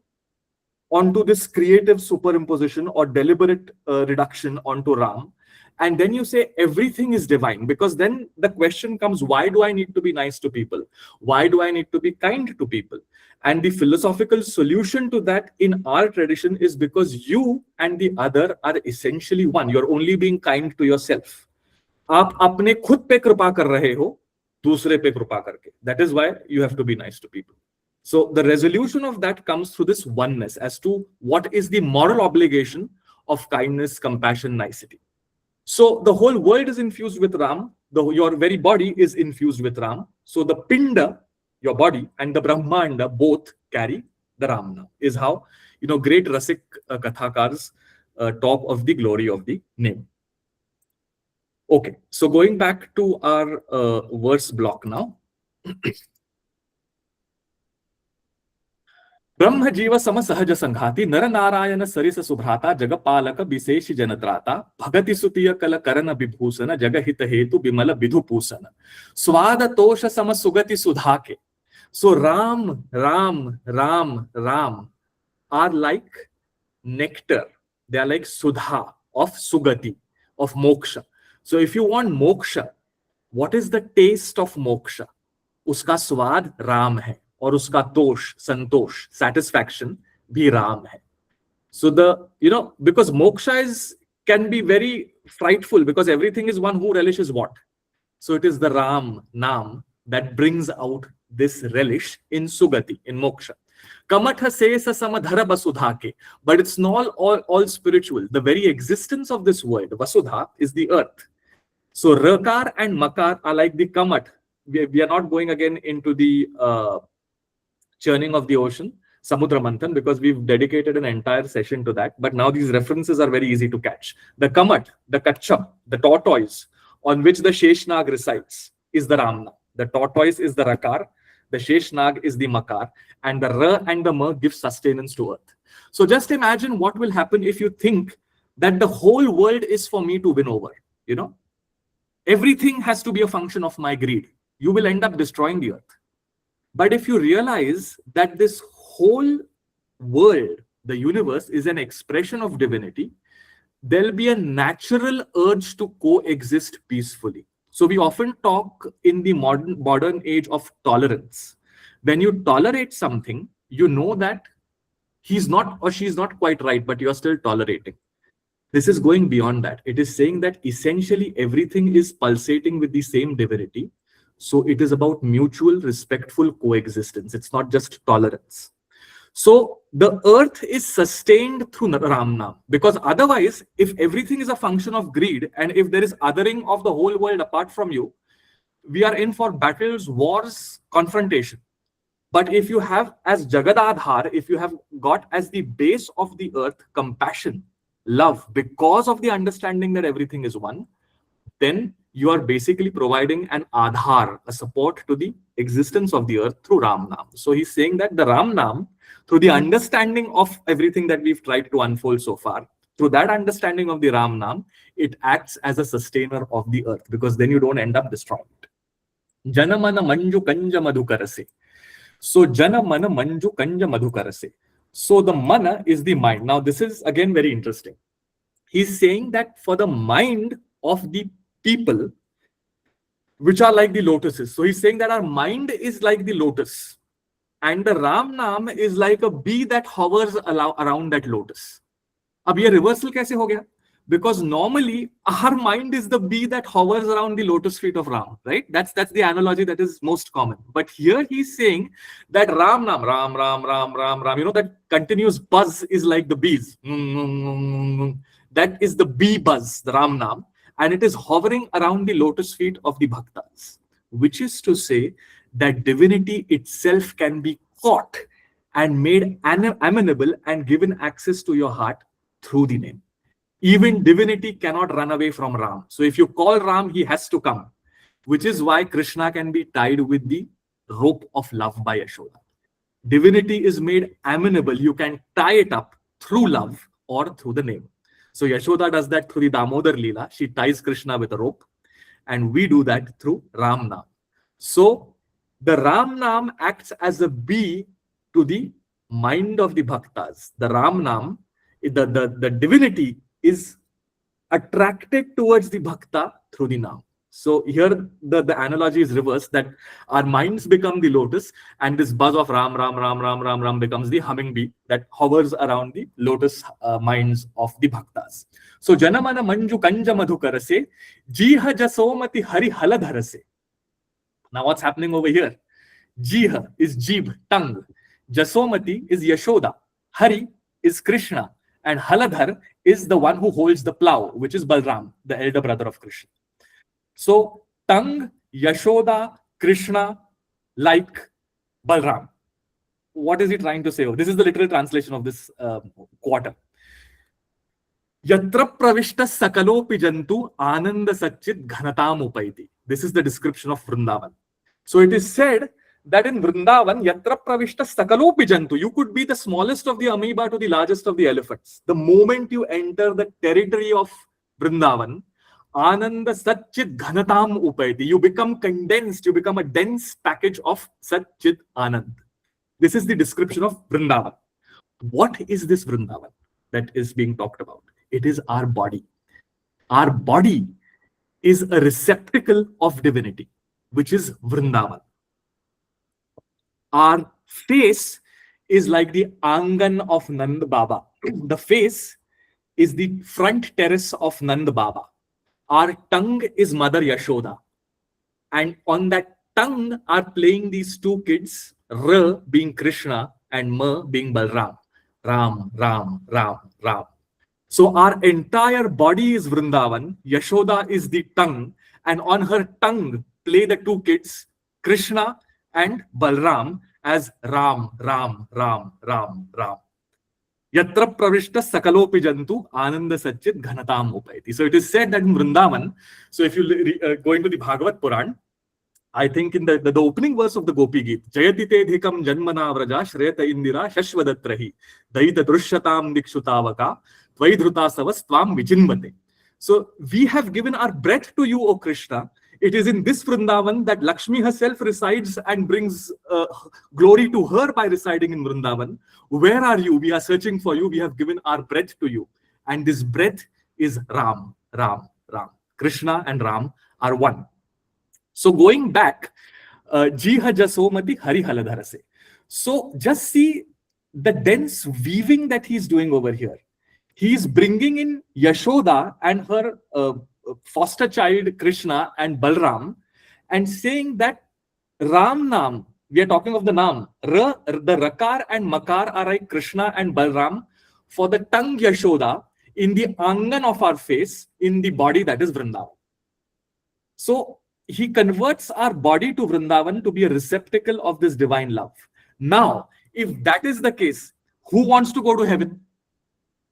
[SPEAKER 1] onto this creative superimposition or deliberate reduction onto Ram. And then you say everything is divine, because then the question comes, why do I need to be nice to people? Why do I need to be kind to people? And the philosophical solution to that in our tradition is because you and the other are essentially one. You're only being kind to yourself. आप अपने खुद पे कृपा कर रहे हो, दूसरे पे कृपा करके. That is why you have to be nice to people. So the resolution of that comes through this oneness as to what is the moral obligation of kindness, compassion, nicety. So the whole world is infused with Ram. Your very body is infused with Ram. So the Pinda, your body, and the Brahmanda both carry The Ram Naam is how, great Rasik Kathakars talk of the glory of the name. Okay, so going back to our verse block now. ब्रह्म जीव सम सहज संघाति नर नारायण सरिस सुभ्राता जगपालक विशेष जनत्राता भगति सुतिय कल करण विभूषण जगहित हेतु विमल विधुपूषण स्वाद तोष सम सुगति सुधा के. So Ram, Ram, Ram, Ram are like nectar. They are like Sudha of Sugati, of moksha. So if you want moksha, what is the taste of moksha? Uska swad Ram hai. और उसका तोष, संतोष, satisfaction भी राम है. So because moksha can be very frightful because everything is one who relishes what? So it is the Ram Naam that brings out this relish in Sugati, in moksha. Kamatha sesa samadhara vasudha ke. But it's not all spiritual. The very existence of this word, Vasudha, is the earth. So Rakar and Makar are like the Kamat. We are not going again into the churning of the ocean, Samudra Manthan, because we've dedicated an entire session to that. But now these references are very easy to catch. The Kamat, the Kachap, the tortoise on which the Sheshnag resides is the Ramna. The tortoise is the Rakar, the Sheshnag is the Makar, and the Ra and the Ma give sustenance to earth. So just imagine what will happen if you think that the whole world is for me to win over. Everything has to be a function of my greed. You will end up destroying the earth. But if you realize that this whole world, the universe, is an expression of divinity, there'll be a natural urge to coexist peacefully. So we often talk in the modern age of tolerance. When you tolerate something, you know that he's not or she's not quite right, but you're still tolerating. This is going beyond that. It is saying that essentially everything is pulsating with the same divinity. So it is about mutual, respectful coexistence. It's not just tolerance. So the earth is sustained through Ram Naam, because otherwise, if everything is a function of greed and if there is othering of the whole world apart from you, we are in for battles, wars, confrontation. But if you have as Jagadadhar, if you have got as the base of the earth compassion, love, because of the understanding that everything is one, then you are basically providing an adhar, a support to the existence of the earth through Ram Naam. So he's saying that the Ram Naam, through the understanding of everything that we've tried to unfold so far, through that understanding of the Ram Naam, it acts as a sustainer of the earth, because then you don't end up destroying it. Janamana manju kanja madhukarase. So Janamana manju kanja madhukarase. So the mana is the mind. Now this is again very interesting. He's saying that for the mind of the people, which are like the lotuses. So he's saying that our mind is like the lotus, and the Ram Naam is like a bee that hovers around that lotus. Ab ye reversal kaise ho gaya? Because normally our mind is the bee that hovers around the lotus feet of Ram, right? That's the analogy that is most common. But here he's saying that Ram Naam, Ram, Ram, Ram, Ram, Ram, that continuous buzz is like the bees. That is the bee buzz, the Ram Naam. And it is hovering around the lotus feet of the bhaktas, which is to say that divinity itself can be caught and made amenable and given access to your heart through the name. Even divinity cannot run away from Ram. So if you call Ram, he has to come, which is why Krishna can be tied with the rope of love by Yashoda. Divinity is made amenable. You can tie it up through love or through the name. So Yashoda does that through the Damodar Leela. She ties Krishna with a rope, and we do that through Ram Naam. So the Ram Naam acts as a bee to the mind of the bhaktas. The Ram Naam, the divinity is attracted towards the bhakta through the Naam. So here the analogy is reversed, that our minds become the lotus, and this buzz of Ram, Ram, Ram, Ram, Ram, Ram becomes the humming bee that hovers around the lotus minds of the bhaktas. So Janamana manju kanja madhukarase, jiha jasomati hari haladharase. Now what's happening over here? Jiha is Jeeb, tongue. Jasomati is Yashoda. Hari is Krishna. And Haladhar is the one who holds the plow, which is Balram, the elder brother of Krishna. So tongue, Yashoda, Krishna, like Balram. what is he trying to say? This is the literal translation of this quarter. Yatra pravishta sakalopi jantu ananda satchit ghanatam upaiti. This is the description of Vrindavan. So it is said that in Vrindavan, yatra pravishta sakalopi jantu, you could be the smallest of the amoeba to the largest of the elephants. The moment you enter the territory of Vrindavan, ananda satchit ghanatam upaiti, you become condensed, you become a dense package of satchit anand. This is the description of Vrindavan. What is this Vrindavan that is being talked about? It is our body. Our body is a receptacle of divinity, which is Vrindavan. Our face is like the Angan of Nand Baba. The face is the front terrace of Nand Baba. Our tongue is Mother Yashoda. And on that tongue are playing these two kids, R being Krishna and M being Balram. Ram, Ram, Ram, Ram. So our entire body is Vrindavan. Yashoda is the tongue. And on her tongue play the two kids, Krishna and Balram, as Ram, Ram, Ram, Ram, Ram. Yatra pravishta sakalopi jantu ananda satchit ghanatam upaiti. So it is said that in Vrindavan, so if you go into the Bhagavat Puran, I think in the opening verse of the Gopi Geet, Jayati te dhikam janmana vraja shreyata indira shashvadatrahi daita drushatam dikshutavaka tvaidhruta savas tvam vijinvate. So we have given our breath to you, O Krishna. It is in this Vrindavan that Lakshmi herself resides and brings glory to her by residing in Vrindavan. Where are you? We are searching for you. We have given our breath to you. And this breath is Ram, Ram, Ram. Krishna and Ram are one. So going back, Jiha Jasomati Hari Haladharase. So just see the dense weaving that he's doing over here. He's bringing in Yashoda and her foster child Krishna and Balram and saying that Ram Nam, we are talking of the Nam, the Rakar and Makar are like Krishna and Balram for the tongue Yashoda in the Angan of our face in the body that is Vrindavan. So he converts our body to Vrindavan to be a receptacle of this divine love. Now, if that is the case, who wants to go to heaven?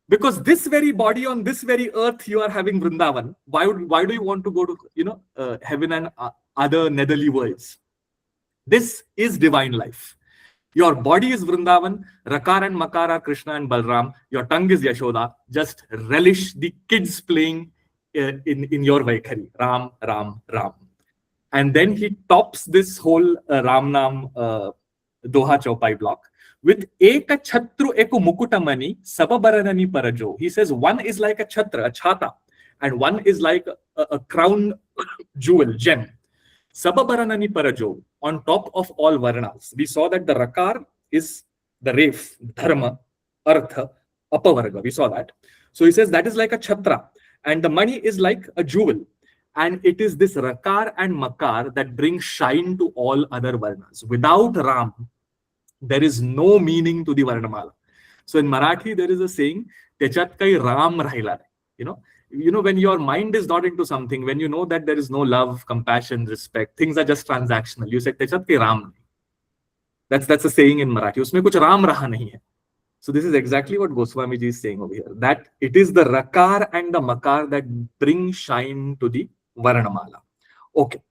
[SPEAKER 1] Because this very body on this very earth you are having Vrindavan. Why do you want to go to heaven and other netherly worlds? This is divine life. Your body is Vrindavan, Rakar and Makar are Krishna and Balram. Your tongue is Yashoda. Just relish the kids playing in your Vaikhari. Ram, Ram, Ram. And then he tops this whole Ram Nam Doha Chaupai block with Eka Chatru Eko Mukutamani Sababaranani Parajo. He says one is like a chatra, a chata, and one is like a crown jewel, gem. Sababaranani Parajo, on top of all Varnas. We saw that the Rakar is the Ref, Dharma, Artha, Apavarga. We saw that. So he says that is like a chatra, and the money is like a jewel. And it is this Rakar and Makar that brings shine to all other Varnas. Without Ram, there is no meaning to the Varnamala. So in Marathi, there is a saying, Techat kai Ram rahila. When your mind is not into something, when you know that there is no love, compassion, respect, things are just transactional. You say, Techat kai Ram. That's a saying in Marathi. Usme kuch Ram raha nahi hai. So this is exactly what Goswamiji is saying over here. That it is the Rakar and the Makar that bring shine to the Varnamala. Okay.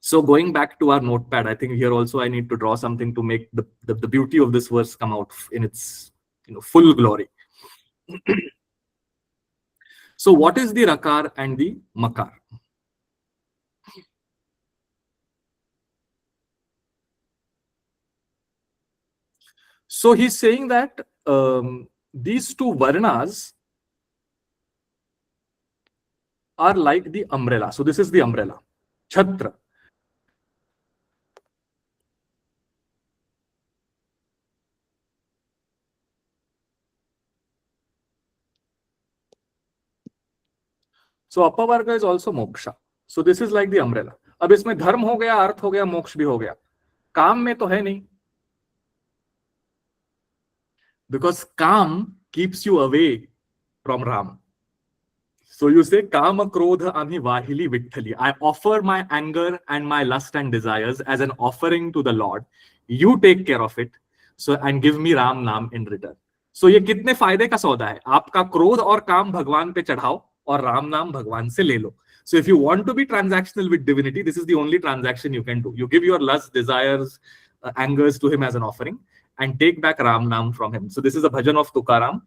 [SPEAKER 1] So going back to our notepad, I think here also I need to draw something to make the beauty of this verse come out in its full glory. So what is the Rakar and the Makar? So he's saying that these two Varnas are like the umbrella. So this is the umbrella, Chhatra. So Apavarga is also moksha. So this is like the umbrella. अब इसमें धर्म हो गया, अर्थ हो गया, मोक्ष भी हो गया. काम में तो है नहीं. Because काम keeps you away from Ram. So you say, Kama Krodha Ami Vahili Vitthali. I offer my anger and my lust and desires as an offering to the Lord. You take care of it. So and give me Ram naam in return. So ये कितने फायदे का सौदा है? आपका क्रोध और काम भगवान पे चढ़ाओ और राम नाम भगवान से ले लो. So if you want to be transactional with divinity, this is the only transaction you can do. You give your lust, desires, angers to him as an offering and take back Ram naam from him. So this is a bhajan of Tukaram.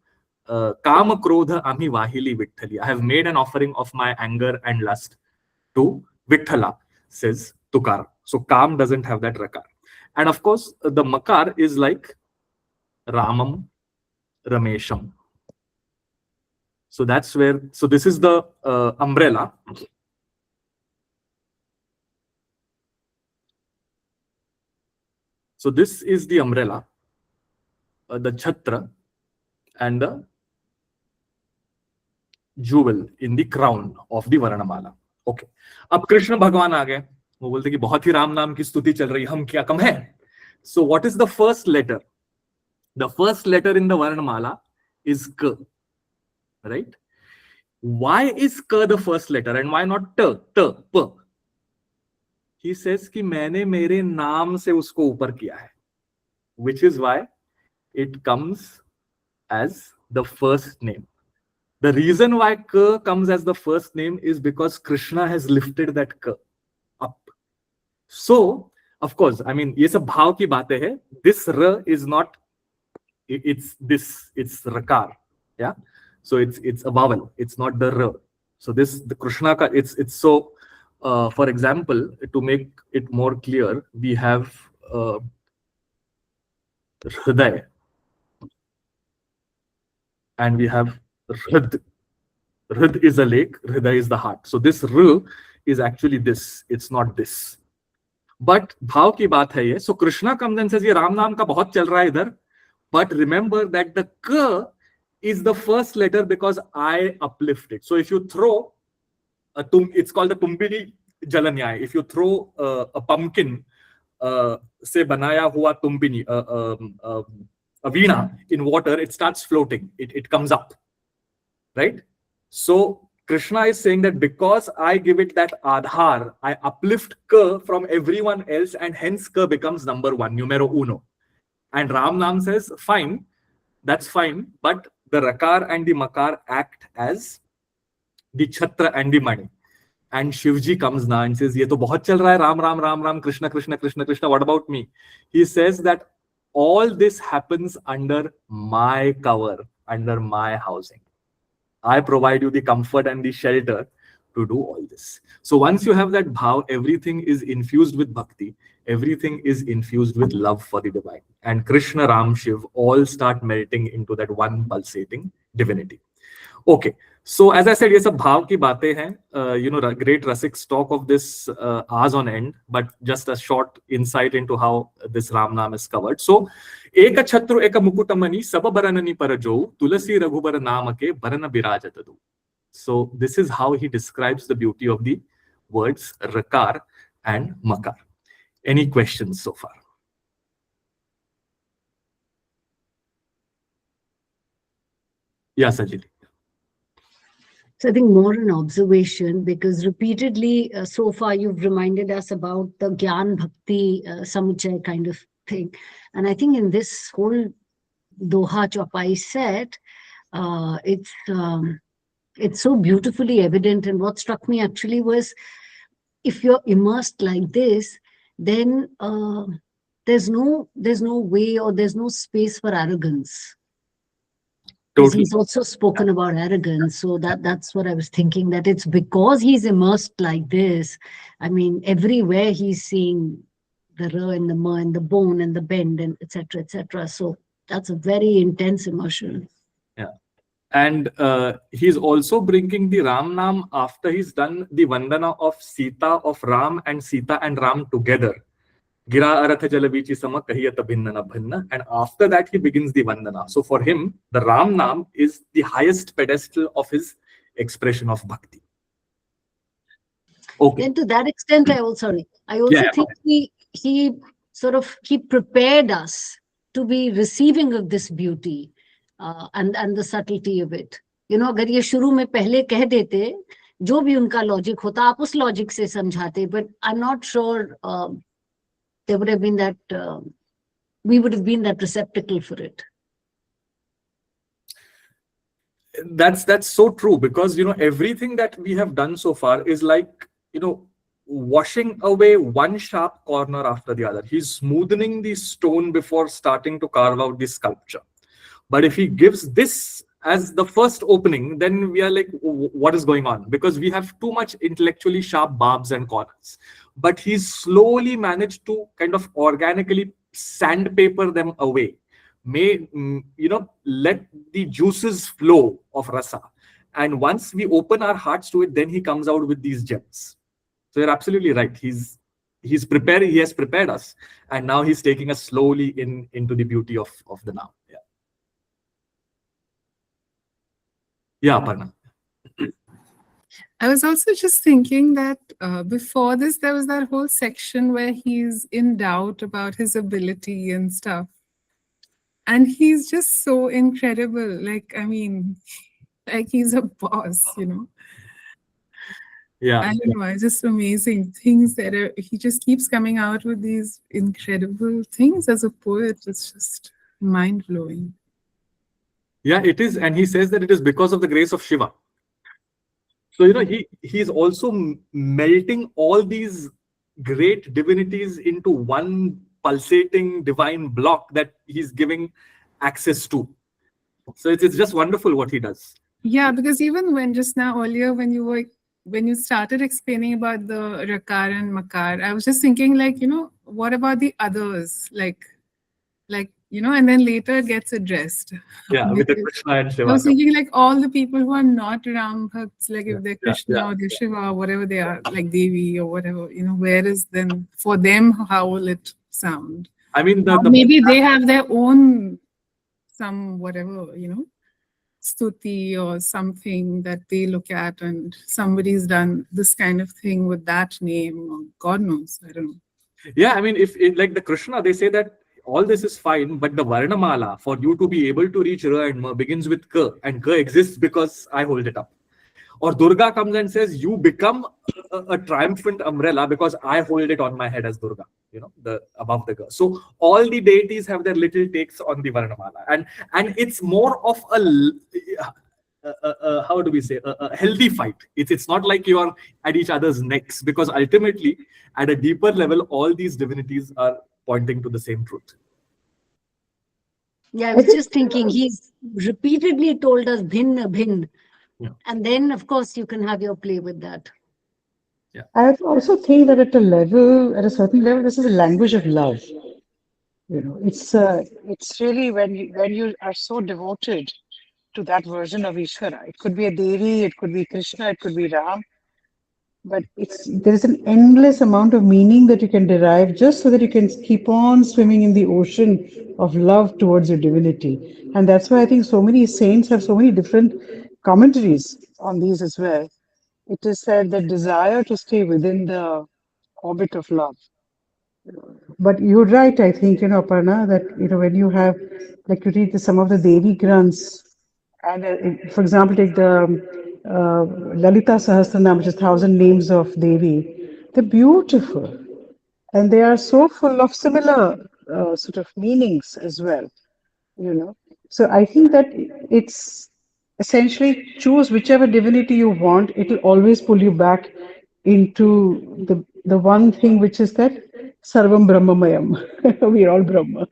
[SPEAKER 1] Kama krodha ami vahili vitthali. I have made an offering of my anger and lust to Vitthala, says Tukaram. So Kam doesn't have that rakar. And of course, the makar is like Ramam, Ramesham. So that's where, so this is the umbrella. So this is the umbrella, the chhatra and the jewel in the crown of the Varanamala. Okay. अब कृष्ण भगवान आ गए, वो बोलते कि बहुत ही राम नाम की स्तुति चल रही, हम क्या कम है? So what is the first letter? The first letter in the Varanamala is K, right? Why is K the first letter and why not T, T, P? He says कि मैंने मेरे नाम से उसको ऊपर किया है, which is why it comes as the first name. The reason why K comes as the first name is because Krishna has lifted that K up. So, of course, I mean, ये सब भाव की बातें हैं. This R is not, it's this, it's Rakar. Yeah. So it's a vowel. It's not the R. So this, the Krishna ka, it's so, for example, to make it more clear, we have Hriday and we have Hrid. Hrid is a lake, Hriday is the heart. So this R is actually this, it's not this. But bhav ki baat hai ye. So Krishna comes and says, ye Ram naam ka bahut chal raha hai idhar. But remember that the K is the first letter because I uplift it. So if you throw it's called the Tumbini Jalanyaya. If you throw a pumpkin se banaya hua tumbini, a veena in water, it starts floating. It comes up, right? So Krishna is saying that because I give it that adhar, I uplift K from everyone else, and hence K becomes number one, numero uno. And Ram Nam says, fine, that's fine, but the Rakar and the Makar act as the Chhatra and the Mani. And Shivji comes now and says, ye to bahut chal raha hai, Ram, Ram, Ram, Ram, Krishna, Krishna, Krishna, Krishna, what about me? He says that all this happens under my cover, under my housing. I provide you the comfort and the shelter to do all this. So once you have that bhav, everything is infused with bhakti, everything is infused with love for the divine. And Krishna, Ram, Shiv all start melting into that one pulsating divinity. Okay. So as I said, ये सब भाव की बातें हैं. Great Rasiks talk of this hours on end, but just a short insight into how this Ram Naam is covered. So, eka chhatru eka mukutamani saba baranani parajo tulasi raghubara namake barana birajatadu. So this is how he describes the beauty of the words Rakar and Makar. Any questions so far? Yeah, Sajili.
[SPEAKER 2] So I think more an observation, because repeatedly so far you've reminded us about the Gyan Bhakti Samuchay kind of thing. And I think in this whole Doha Chopai set, it's so beautifully evident. And what struck me actually was, if you're immersed like this, then there's no way or there's no space for arrogance. Totally. He's also spoken about arrogance. So that's what I was thinking, that it's because he's immersed like this. I mean, everywhere he's seeing the ra and the ma and the bone and the bend and etc. etc. So that's a very intense immersion.
[SPEAKER 1] Yeah. And he's also bringing the Ram Naam after he's done the Vandana of Sita, of Ram and Sita and Ram together. Gira aratha jalavichi sama kahiyata bhinnana bhinna. And after that, he begins the Vandana. So for him, the Ram Naam is the highest pedestal of his expression of bhakti. Okay.
[SPEAKER 2] And to that extent, I also think he prepared us to be receiving of this beauty and the subtlety of it. अगर ये शुरू में पहले कह देते, जो भी उनका logic होता, आप उस logic से समझाते, but I'm not sure there would have been that we would have been that receptacle for it.
[SPEAKER 1] That's so true, because everything that we have done so far is like washing away one sharp corner after the other. He's smoothing the stone before starting to carve out the sculpture. But if he gives this as the first opening, then we are like, what is going on? Because we have too much intellectually sharp barbs and corners. But he's slowly managed to kind of organically sandpaper them away. Let the juices flow of rasa. And once we open our hearts to it, then he comes out with these gems. So you're absolutely right. He's prepared. He has prepared us, and now he's taking us slowly into the beauty of the now. Yeah. Yeah, Aparna.
[SPEAKER 4] I was also just thinking that before this, there was that whole section where he's in doubt about his ability and stuff. And he's just so incredible. Like, I mean, like he's a boss,
[SPEAKER 1] Yeah.
[SPEAKER 4] I don't know. It's just amazing things that he just keeps coming out with these incredible things as a poet. It's just mind blowing.
[SPEAKER 1] Yeah, it is. And he says that it is because of the grace of Shiva. So, he's also melting all these great divinities into one pulsating divine block that he's giving access to. So it's just wonderful what he does.
[SPEAKER 4] Yeah, because even when just now earlier when you started explaining about the Rakar and Makar, I was just thinking like, what about the others? Like, and then later it gets addressed.
[SPEAKER 1] Yeah, with the Krishna and Shiva.
[SPEAKER 4] I was thinking like all the people who are not Ram Bhakts, like if they're Krishna
[SPEAKER 1] Yeah.
[SPEAKER 4] or they're Shiva or whatever they are, like Devi or whatever, where is then for them, how will it sound?
[SPEAKER 1] I mean,
[SPEAKER 4] maybe they have their own some whatever, stuti or something that they look at, and somebody's done this kind of thing with that name, or God knows, I don't know.
[SPEAKER 1] Yeah, I mean, if like the Krishna, they say that all this is fine, but the Varnamala, for you to be able to reach Ra and Ma, begins with Ka, and Ka exists because I hold it up. Or Durga comes and says, you become a triumphant umbrella because I hold it on my head as Durga, the above the Ka. So all the deities have their little takes on the Varnamala, and it's more of how do we say, a healthy fight. It's not like you are at each other's necks, because ultimately at a deeper level all these divinities are pointing to the same truth.
[SPEAKER 2] Yeah, I was just thinking, he's repeatedly told us bhin, bhin.
[SPEAKER 1] Yeah.
[SPEAKER 2] And then, of course, you can have your play with that.
[SPEAKER 1] Yeah.
[SPEAKER 3] I also think that at a certain level, this is a language of love. It's really when you are so devoted to that version of Ishvara. It could be a Devi, it could be Krishna, it could be Ram, but there is an endless amount of meaning that you can derive just so that you can keep on swimming in the ocean of love towards your divinity. And that's why I think so many saints have so many different commentaries on these as well. It is said that desire to stay within the orbit of love. But you're right, I think, Aparna, that, when you have, like you read some of the Devi Granths, and for example, take the Lalita Sahasranam, which is 1,000 names of Devi, they're beautiful. And they are so full of similar sort of meanings as well, So I think that it's essentially choose whichever divinity you want, it'll always pull you back into the one thing, which is that Sarvam Brahmamayam. We are all Brahma.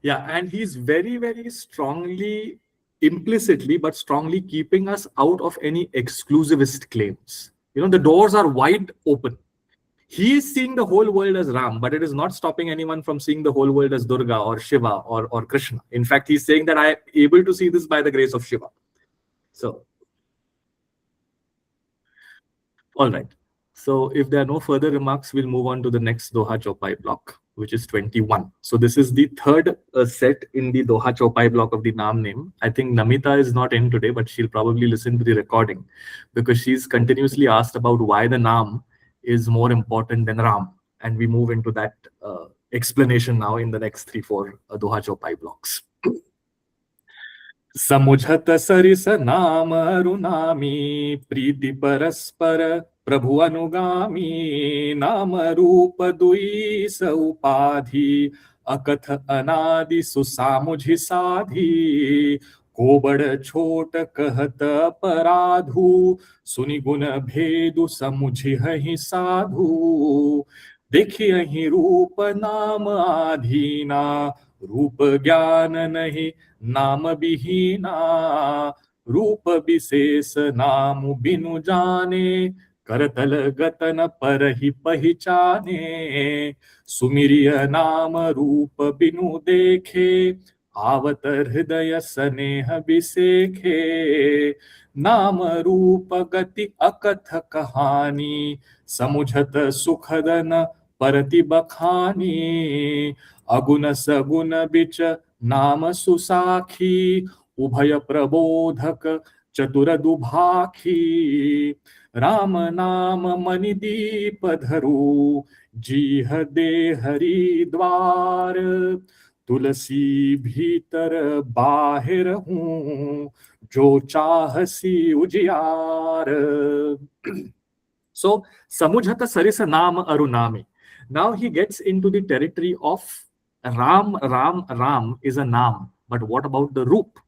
[SPEAKER 1] Yeah, and he's very, very strongly, implicitly, but strongly keeping us out of any exclusivist claims. The doors are wide open. He is seeing the whole world as Ram, but it is not stopping anyone from seeing the whole world as Durga or Shiva or Krishna. In fact, he's saying that I am able to see this by the grace of Shiva. So, all right. So if there are no further remarks, we'll move on to the next Doha Chopai block, which is 21. So this is the third set in the Doha Chopai block of the Naam name. I think Namita is not in today, but she'll probably listen to the recording, because she's continuously asked about why the Naam is more important than Ram. And we move into that explanation now in the next 3-4 Doha Chopai blocks. समुझत सरिस नाम अरुनामी प्रीति परस्पर प्रभु अनुगामी नाम रूप दुई स उपाधि अकथ अनादि सुसामुझि साधी को बड़ छोट कहत पराधु सुनि गुण भेदु समुझि हहि साधु देखिए ही रूप नाम आधीना रूप ज्ञान नहीं नाम विहीना रूप विशेष नाम बिनु जाने करतल गतन पर ही पहचाने सुमिरिय नाम रूप बिनु देखे आवत हृदय स्नेह बिसेखे नाम रूप गति अकथ कहानी समुझत सुखदन परति बखानी अगुण सगुण बिच नाम सुसाखी उभय प्रबोधक चतुर दुभाखी राम नाम मणि दीप धरु जीह दे हरि द्वार तुलसी भीतर बाहिर हूँ जो चाहसी उजियार. So samujhata sarisa naam arunami. Now he gets into the territory of Ram. Ram is a naam, but what about the roop?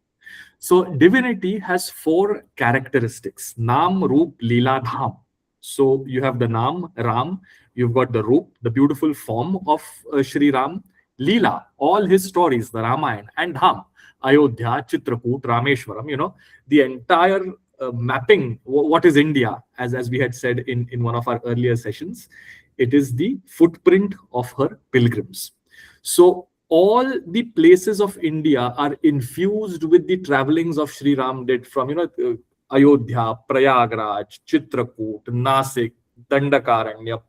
[SPEAKER 1] So divinity has four characteristics: Naam, Roop, Leela, Dham. So you have the Naam, Ram, you've got the Roop, the beautiful form of Shri Ram, Leela, all his stories, the Ramayana, and Dham, Ayodhya, Chitrakoot, Rameshwaram, the entire mapping. What is India? As we had said in one of our earlier sessions, it is the footprint of her pilgrims. So all the places of India are infused with the travelings of Sri Ram did from, Ayodhya, Prayagraj, Chitrakoot, Nasik, Dandakaranya,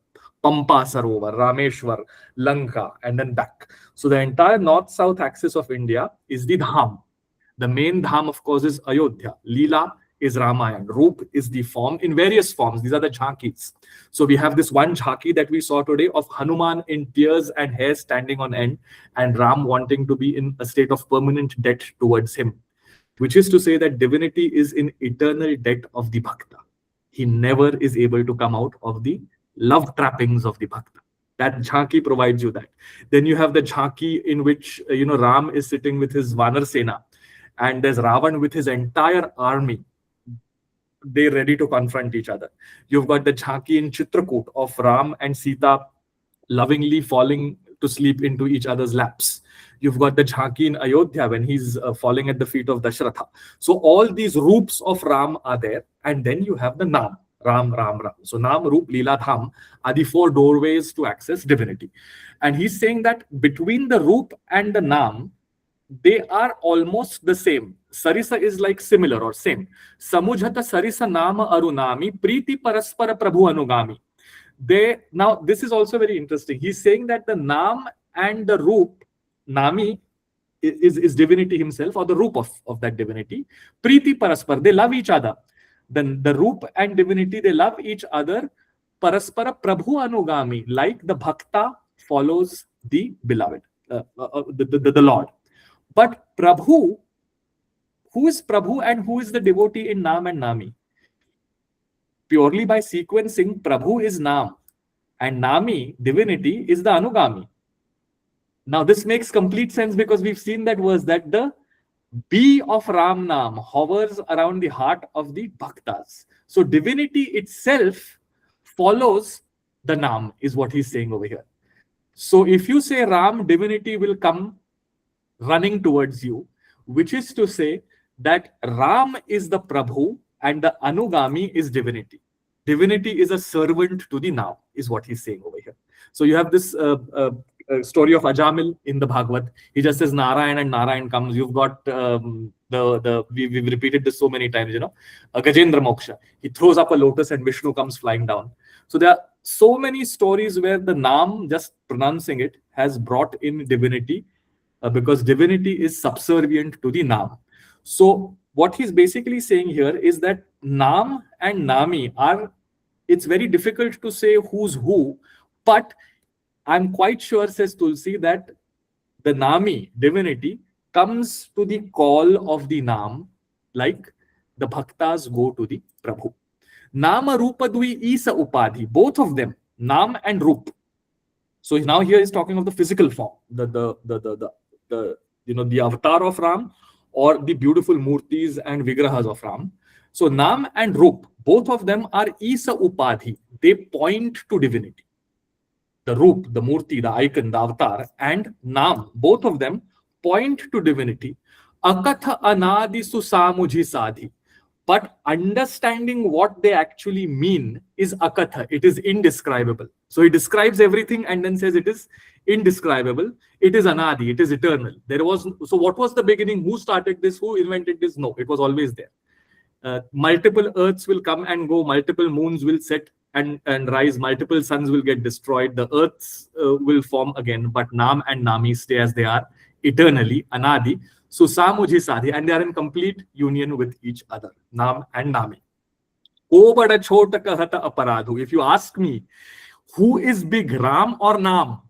[SPEAKER 1] Pampa Sarovar, Rameshwar, Lanka, and then back. So the entire north-south axis of India is the Dham. The main Dham, of course, is Ayodhya. Leela is Ramayana. Roop is the form in various forms. These are the jhankis. So we have this one jhanki that we saw today of Hanuman in tears and hair standing on end, and Ram wanting to be in a state of permanent debt towards him, which is to say that divinity is in eternal debt of the bhakta. He never is able to come out of the love trappings of the bhakta. That jhanki provides you that. Then you have the jhanki in which, Ram is sitting with his Vanar Sena, and there's Ravan with his entire army. They're ready to confront each other. You've got the jhanki in Chitrakoot of Ram and Sita lovingly falling to sleep into each other's laps. You've got the jhanki in Ayodhya when he's falling at the feet of Dashratha. So all these roops of Ram are there. And then you have the Naam, Ram, Ram, Ram. So Naam, Roop, Leela, Dham are the four doorways to access divinity. And he's saying that between the Roop and the Naam, they are almost the same. Sarisa is like similar or same. Samujhata sarisa nama arunami priti paraspara prabhu anugami. Now this is also very interesting. He's saying that the Naam and the Roop, Nami is divinity himself, or the Roop of that divinity. Priti paraspara, they love each other. Then the Roop and divinity, they love each other. Paraspara prabhu anugami, like the bhakta follows the beloved, the Lord. But Prabhu, who is Prabhu and who is the devotee in Naam and Nami? Purely by sequencing, Prabhu is Naam and Nami, divinity, is the Anugami. Now this makes complete sense because we've seen that verse that the bee of Ram Naam hovers around the heart of the Bhaktas. So divinity itself follows the Naam is what he's saying over here. So if you say Ram, divinity will come running towards you, which is to say that Ram is the Prabhu and the Anugami is divinity. Divinity is a servant to the Naam, is what he's saying over here. So you have this story of Ajamil in the Bhagavad. He just says Narayan and Narayan comes. You've got we've repeated this so many times, Gajendra Moksha. He throws up a lotus and Vishnu comes flying down. So there are so many stories where the Naam, just pronouncing it, has brought in divinity. Because divinity is subservient to the Naam. So what he's basically saying here is that Naam and Nami it's very difficult to say who's who, but I'm quite sure, says Tulsi, that the Nami, divinity, comes to the call of the Naam, like the bhaktas go to the Prabhu. Nama Rupa Dui Isa Upadhi, both of them, Naam and Rup. So now here is talking of the physical form, the the avatar of Ram, or the beautiful murtis and vigrahas of Ram. So Naam and Rup, both of them are Isa Upadhi. They point to divinity. The Rup, the murti, the icon, the avatar, and Naam, both of them point to divinity. Akatha Anadi Susamujhi Sadhi. But understanding what they actually mean is akatha. It is indescribable. So he describes everything and then says it is indescribable. It is anadi. It is eternal. So what was the beginning? Who started this? Who invented this? No, it was always there. Multiple earths will come and go. Multiple moons will set and rise. Multiple suns will get destroyed. The earths will form again. But Naam and Nami stay as they are eternally, anadi. Susamujhi Sadhi, and they are in complete union with each other, Naam and Nami. O bada chota kahata aparadhu. If you ask me, who is big, Ram or Naam?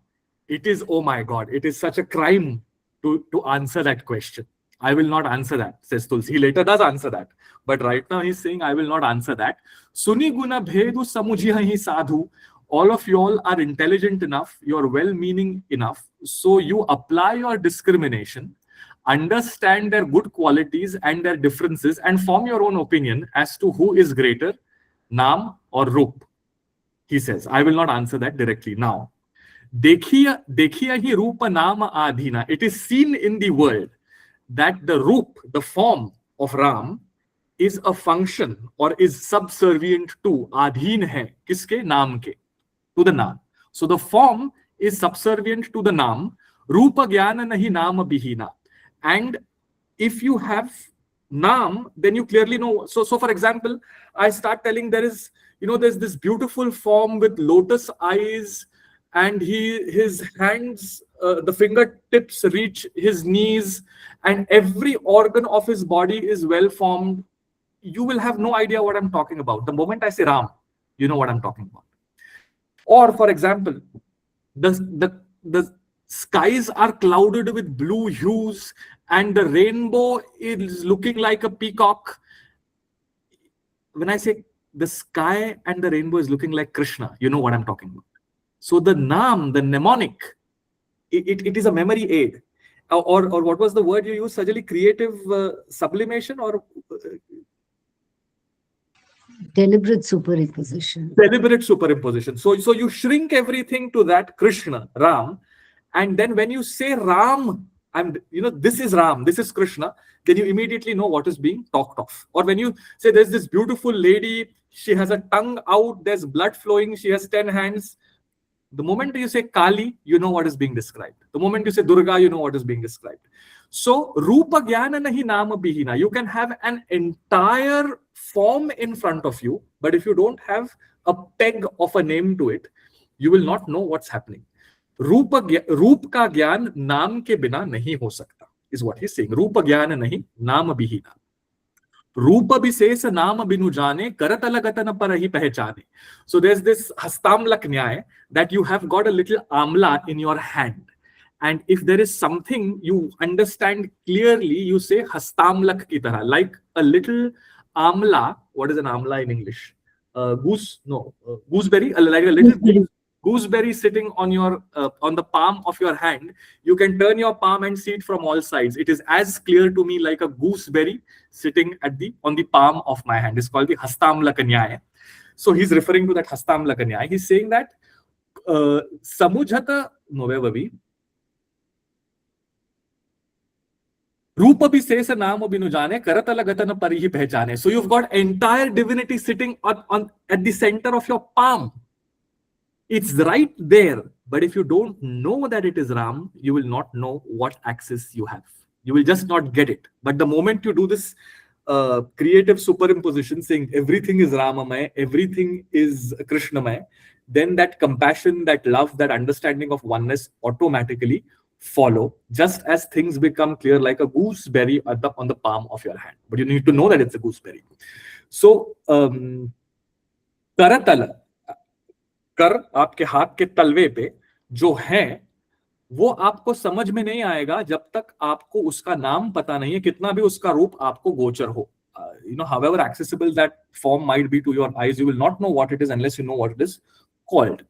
[SPEAKER 1] It is, oh my God, it is such a crime to answer that question. I will not answer that, says Tulsi. He later does answer that. But right now he's saying, I will not answer that. Suni guna bhedu samujhihi sadhu. All of you all are intelligent enough, you're well-meaning enough. So you apply your discrimination, understand their good qualities and their differences, and form your own opinion as to who is greater, Naam or Rup. He says, I will not answer that directly now. Dekhiya hi Rupa Nama Adhina. It is seen in the world that the Rup, the form of Ram, is a function or is subservient to, Adhin hai, kiske? Naam ke, to the Naam. So the form is subservient to the Naam. Rupa Jnana nahi Nama Bihina. And if you have Naam, then you clearly know. So for example, I start telling there's this beautiful form with lotus eyes, and his hands, the fingertips reach his knees, and every organ of his body is well formed. You will have no idea what I'm talking about. The moment I say Ram, you know what I'm talking about. Or for example, the skies are clouded with blue hues, and the rainbow is looking like a peacock. When I say the sky and the rainbow is looking like Krishna, you know what I'm talking about. So the Naam, the mnemonic, it is a memory aid. Or what was the word you used, Sajali? Creative sublimation or
[SPEAKER 2] Deliberate superimposition.
[SPEAKER 1] Deliberate superimposition. So you shrink everything to that Krishna, Ram, and then when you say Ram, this is Ram, this is Krishna, then you immediately know what is being talked of. Or when you say there's this beautiful lady, she has a tongue out, there's blood flowing, she has 10 hands. The moment you say Kali, you know what is being described. The moment you say Durga, you know what is being described. So Rupa Jnana nahi Nama Bihina. You can have an entire form in front of you, but if you don't have a peg of a name to it, you will not know what's happening. Roop ka gyan naam ke bina nahi ho sakta, is what he's saying. Rupa Jnana nahi Nama Bihina. Rupa Bisesa Nama Binu Jane Karatalagatana Parahi Pehchane. So there's this Hastamlak Nyaya that you have got a little amla in your hand. And if there is something you understand clearly, you say Hastamlak ki tarah, like a little amla. What is an amla in English? Gooseberry, like a little gooseberry sitting on the palm of your hand. You can turn your palm and see it from all sides. It is as clear to me like a gooseberry sitting on the palm of my hand. It's called the Hastamlakanyaya. So he's referring to that Hastamlakanyaya. He's saying that Samujhata Novevavi Rupa Bisesa Nama Binujane Karatalagatana Parihi Pehchane. So you've got entire divinity sitting at the center of your palm. It's right there. But if you don't know that it is Ram, you will not know what access you have. You will just not get it. But the moment you do this creative superimposition, saying everything is Ramamaya, everything is Krishnamaya, then that compassion, that love, that understanding of oneness automatically follow, just as things become clear like a gooseberry on the palm of your hand. But you need to know that it's a gooseberry. So, Karatala, कर आपके हाथ के तलवे पे जो है वो आपको समझ में नहीं आएगा जब तक आपको उसका नाम पता नहीं है, कितना भी उसका रूप आपको गोचर हो. However accessible that form might be to your eyes, you will not know what it is unless you know what it is called.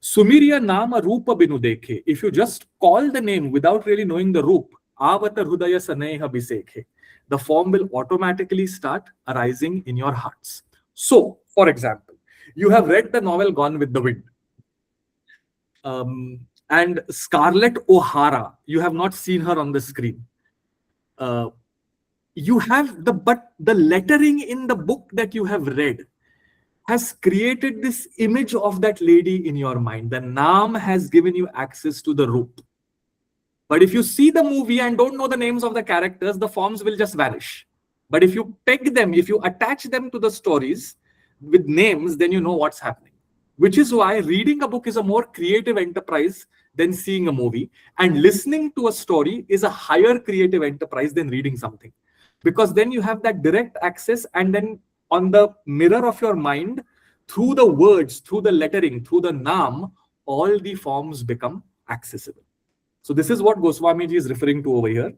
[SPEAKER 1] Sumiriya nama rupa binu dekhe. If you just call the name without really knowing the roop, avata hrudaya saneha bisekhe, the form will automatically start arising in your hearts. So, for example, you have read the novel Gone with the Wind. And Scarlett O'Hara, you have not seen her on the screen. You have but the lettering in the book that you have read has created this image of that lady in your mind. The naam has given you access to the roop. But if you see the movie and don't know the names of the characters, the forms will just vanish. But if you peg them, if you attach them to the stories with names, then you know what's happening. Which is why reading a book is a more creative enterprise than seeing a movie. And listening to a story is a higher creative enterprise than reading something. Because then you have that direct access, and then on the mirror of your mind, through the words, through the lettering, through the naam, all the forms become accessible. So this is what Goswamiji is referring to over here.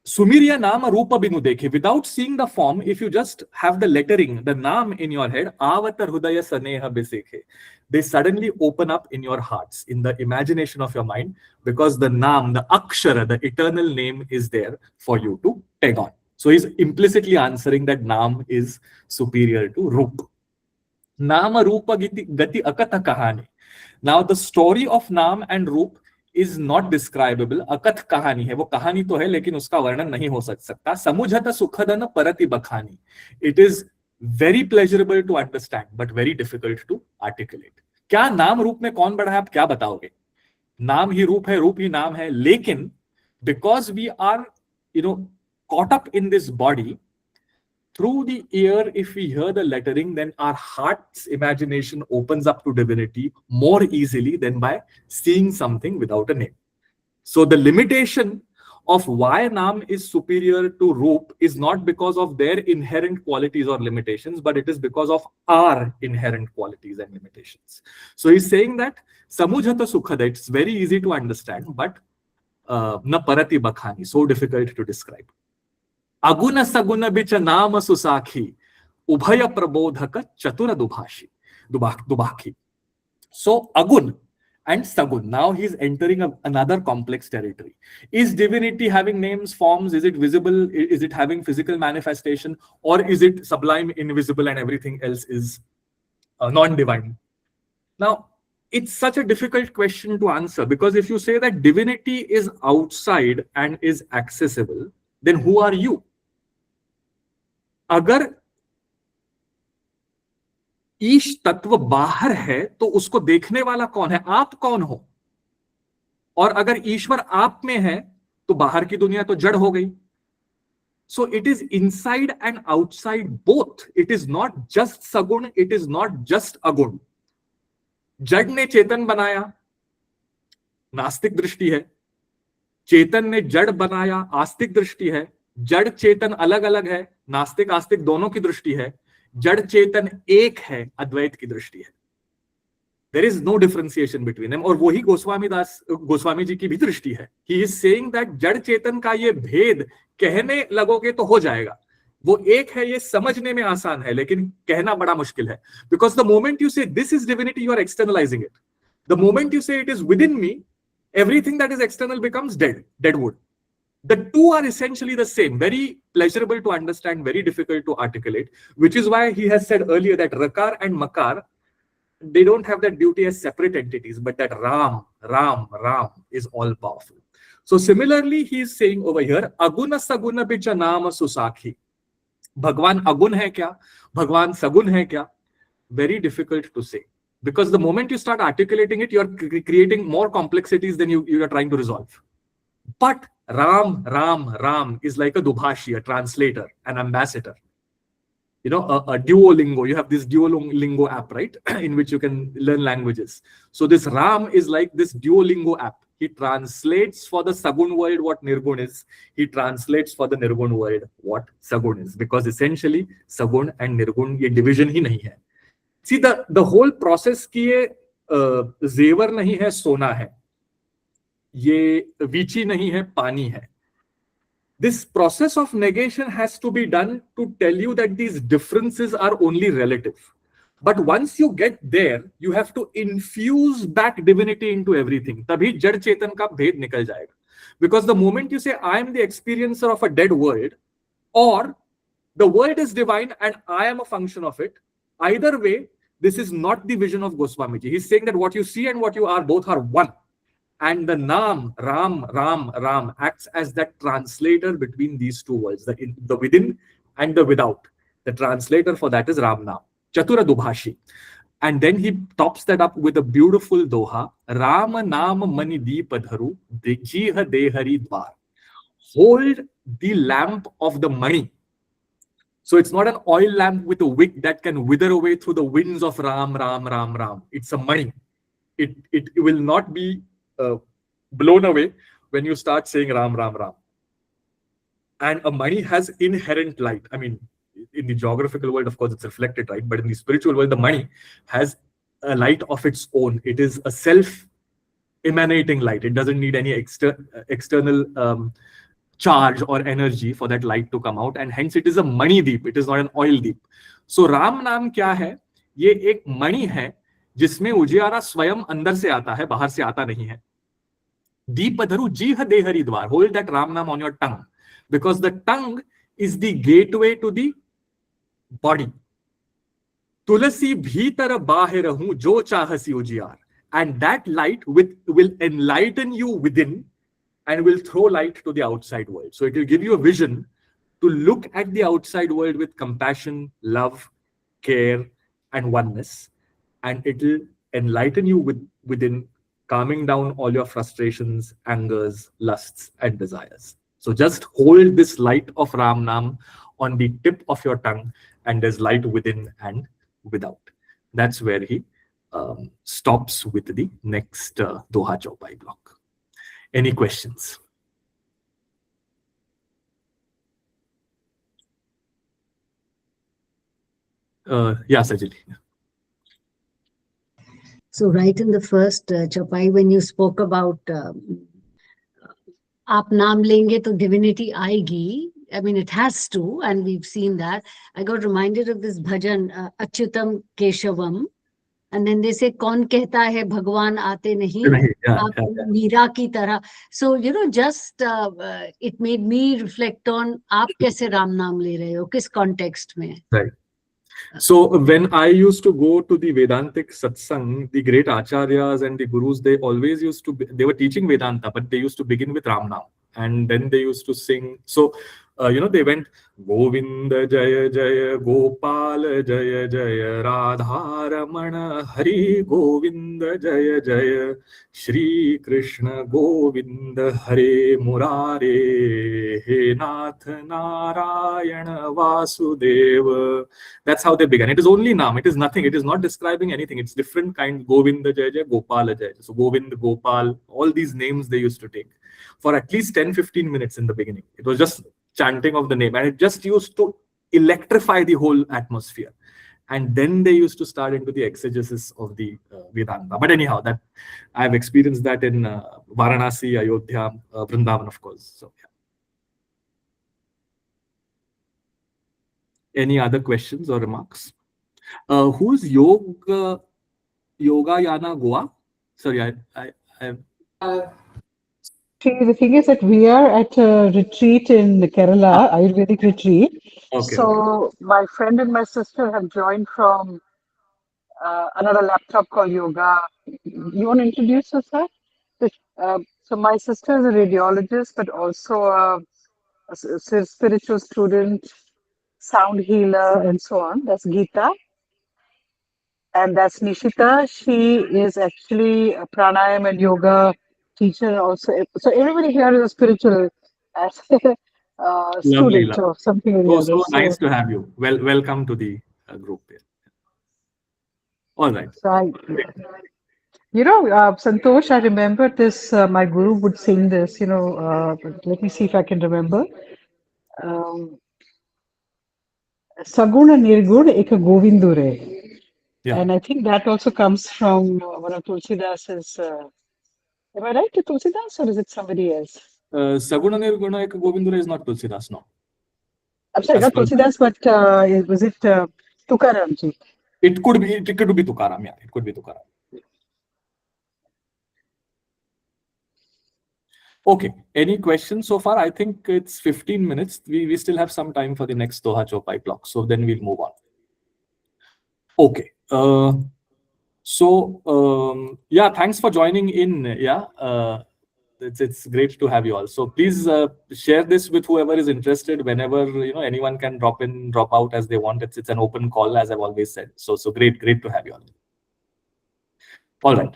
[SPEAKER 1] Sumiriya nama rupa binu dekhe. Without seeing the form, if you just have the lettering, the naam in your head, avatar hudaya saneha besekhe, they suddenly open up in your hearts, in the imagination of your mind, because the naam, the akshara, the eternal name is there for you to peg on. So he's implicitly answering that naam is superior to rup. Nama rupa gati akatha kahani. Now the story of naam and rup is not describable. अकथ कहानी है, वो कहानी तो है लेकिन उसका वर्णन नहीं हो सकता. समुझत सुखदन परति बखानी. It is very pleasurable to understand but very difficult to articulate. क्या नाम रूप में कौन बड़ा है, आप क्या बताओगे? नाम ही रूप है, रूप ही नाम है. लेकिन because we are caught up in this body, through the ear, if we hear the lettering, then our heart's imagination opens up to divinity more easily than by seeing something without a name. So the limitation of why Naam is superior to Roop is not because of their inherent qualities or limitations, but it is because of our inherent qualities and limitations. So he's saying that Samujhata Sukhada, it's very easy to understand, but na parati bakhani, so difficult to describe. Aguna saguna bicha nama susakhi, ubhaya prabodhaka chatura dubhaki. So agun and sagun, now he's entering another complex territory. Is divinity having names, forms? Is it visible? Is it having physical manifestation? Or is it sublime, invisible, and everything else is non-divine? Now, it's such a difficult question to answer, because if you say that divinity is outside and is accessible, then who are you? अगर ईश तत्व बाहर है तो उसको देखने वाला कौन है? आप कौन हो? और अगर ईश्वर आप में है तो बाहर की दुनिया तो जड़ हो गई. So it is inside and outside both. It is not just sagun, it is not just agun. जड़ ने चेतन बनाया, नास्तिक दृष्टि है. चेतन ने जड़ बनाया, आस्तिक दृष्टि है. जड़ चेतन अलग अलग है, नास्तिक आस्तिक दोनों की दृष्टि है. जड़ चेतन एक है, अद्वैत की दृष्टि है. There is no differentiation between them. और वही गोस्वामी जी की भी दृष्टि है. He is saying that जड़ चेतन का ये भेद कहने लगोगे तो हो जाएगा. वो एक है, ये समझने में आसान है, लेकिन कहना बड़ा मुश्किल है. Because the moment you say this is divinity, you are externalizing it. The moment you say it is within me, everything that is external becomes dead wood. The two are essentially the same, very pleasurable to understand, very difficult to articulate, which is why he has said earlier that Rakar and Makar, they don't have that beauty as separate entities, but that Ram is all powerful. So similarly, he is saying over here, Aguna Saguna Bicha Nama Susakhi. Bhagwan Agun hai kya? Bhagwan Sagun hai kya? Very difficult to say. Because the moment you start articulating it, you are creating more complexities than you are trying to resolve. But Ram is like a Dubhashi, a translator, an ambassador. A Duolingo. You have this Duolingo app, right? In which you can learn languages. So this Ram is like this Duolingo app. He translates for the Sagun world what Nirgun is. He translates for the Nirgun world what Sagun is. Because essentially, Sagun and Nirgun, ye division hi nahi hai. See, the whole process ki ye जेवर नहीं है सोना है, ये वीची नहीं है पानी है. This process of negation has to be done to tell you that these differences are only relative. But once you get there, you have to infuse back divinity into everything. तभी जड़ चेतन का भेद निकल जाएगा. Because the moment you say, I am the experiencer of a dead world, or the world is divine and I am a function of it, either way, this is not the vision of Goswamiji. He's saying that what you see and what you are, both are one. And the Naam, Ram, acts as that translator between these two worlds, the within and the without. The translator for that is Ram Naam, Chatura Dubhashi. And then he tops that up with a beautiful Doha, Ram Naam Mani Deepadharu, Jiha Dehari Dwar. Hold the lamp of the money. So it's not an oil lamp with a wick that can wither away through the winds of Ram. It's a money. It will not be blown away when you start saying Ram. And a money has inherent light. I mean, in the geographical world, of course, it's reflected, right? But in the spiritual world, the money has a light of its own. It is a self-emanating light. It doesn't need any external charge or energy for that light to come out. And hence, it is a money deep. It is not an oil deep. So, Ram Naam क्या है? ये एक मणि है जिसमें उजियारा स्वयं अंदर से आता है, बाहर से आता नहीं है. Deepadharu jiha dehari dwar. Hold that Ram Naam on your tongue, because the tongue is the gateway to the body. Tulasi bhitar bahir rahu jo chahasi ujiyar. And that light will enlighten you within and will throw light to the outside world. So it will give you a vision to look at the outside world with compassion, love, care, and oneness. And it will enlighten you within, calming down all your frustrations, angers, lusts, and desires. So just hold this light of Ram Naam on the tip of your tongue, and there's light within and without. That's where he stops with the next Doha Chaupai block. Any questions? Yeah, Sajali.
[SPEAKER 2] So right in the first Chaupai, when you spoke about आप नाम लेंगे तो divinity आएगी, I mean, it has to, and we've seen that. I got reminded of this bhajan, Achyutam Keshavam. And then they say, कौन कहता है भगवान आते नहीं, आप मीरा की तरह. So, you know, just it made me reflect on आप कैसे राम नाम ले रहे हो, किस context में.
[SPEAKER 1] Right. So when I used to go to the Vedantic satsang, the great acharyas and the gurus, they always used to, they were teaching Vedanta, but they used to begin with Ram Naam. And then they used to sing. So, they went, Govinda Jaya Jaya Gopal Jaya Jaya Radha Ramana Hari Govinda Jaya Jaya Shri Krishna Govinda Hare Murare He Nath Narayana Vasudeva. That's how they began. It is only Naam. It is nothing. It is not describing anything. It's different kind. Govinda Jaya Jaya Gopala Jaya Jaya. So Govinda, Gopal, all these names they used to take for at least 10-15 minutes in the beginning. It was just chanting of the name, and it just used to electrify the whole atmosphere. And then they used to start into the exegesis of the Vedanta. But anyhow, that I've experienced that in Varanasi, Ayodhya, Vrindavan, of course. So yeah. Any other questions or remarks? Who's Yogayana Goa? Sorry,
[SPEAKER 3] The thing is that we are at a retreat in Kerala, Ayurvedic retreat.
[SPEAKER 1] Okay.
[SPEAKER 3] So my friend and my sister have joined from another laptop called Yoga. You want to introduce yourself? So my sister is a radiologist, but also a spiritual student, sound healer, and so on. That's Geeta. And that's Nishita. She is actually a pranayam and yoga teacher also. So everybody here is a spiritual student or something or the other.
[SPEAKER 1] So nice to have you. Welcome to the group here. All right.
[SPEAKER 3] So Santosh, I remember this, my guru would sing this, let me see if I can remember. Saguna Nirgun Eka Govindure.
[SPEAKER 1] Yeah.
[SPEAKER 3] And I think that also comes from one of Tulsidas's. Am I right to Tulsidas or is it somebody else?
[SPEAKER 1] Saguna Nirguna Eka Govindura is not Tulsidas, no.
[SPEAKER 3] I'm sorry,
[SPEAKER 1] As
[SPEAKER 3] not
[SPEAKER 1] per-
[SPEAKER 3] Tulsidas, but was it Tukaramji?
[SPEAKER 1] It could be Tukaram, yeah. It could be Tukaram. Okay. Any questions so far? I think it's 15 minutes. We still have some time for the next Doha Chopai block. So then we'll move on. Okay. Yeah, thanks for joining in. Yeah. It's great to have you all. So please share this with whoever is interested. Whenever anyone can drop in, drop out as they want. It's an open call, as I've always said. So great to have you all. All right.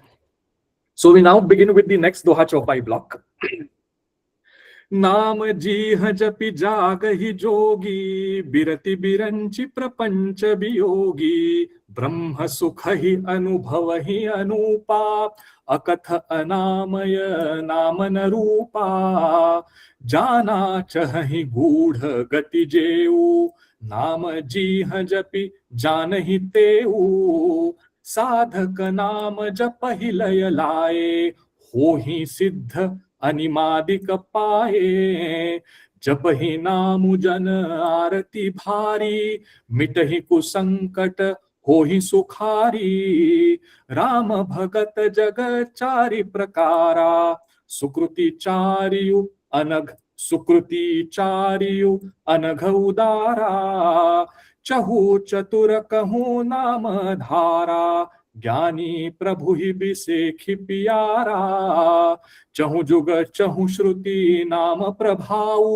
[SPEAKER 1] So we now begin with the next Doha Chopai block. नाम जीह जपि जागहि जोगी बिरति बिरंचि प्रपंच वियोगी ब्रह्म सुखहि अनुभवहि अनूपा अकथ अनामय नाम न रूपा जाना चहहि गूढ़ गति जेऊ नाम जीह जपि जानहि तेऊ साधक नाम जपहि लय लाए होहि सिद्ध अनिमादिक पाए जपहि नामु जन आरती भारी मिटहि कुसंकट होहि सुखारी राम भगत जग चारि प्रकारा सुकृति चारियु अनघ उदारा चहु चतुर कहूँ नाम धारा ज्ञानी प्रभु ही बिसेखि पियारा चहु जुग चहु श्रुति नाम प्रभाऊ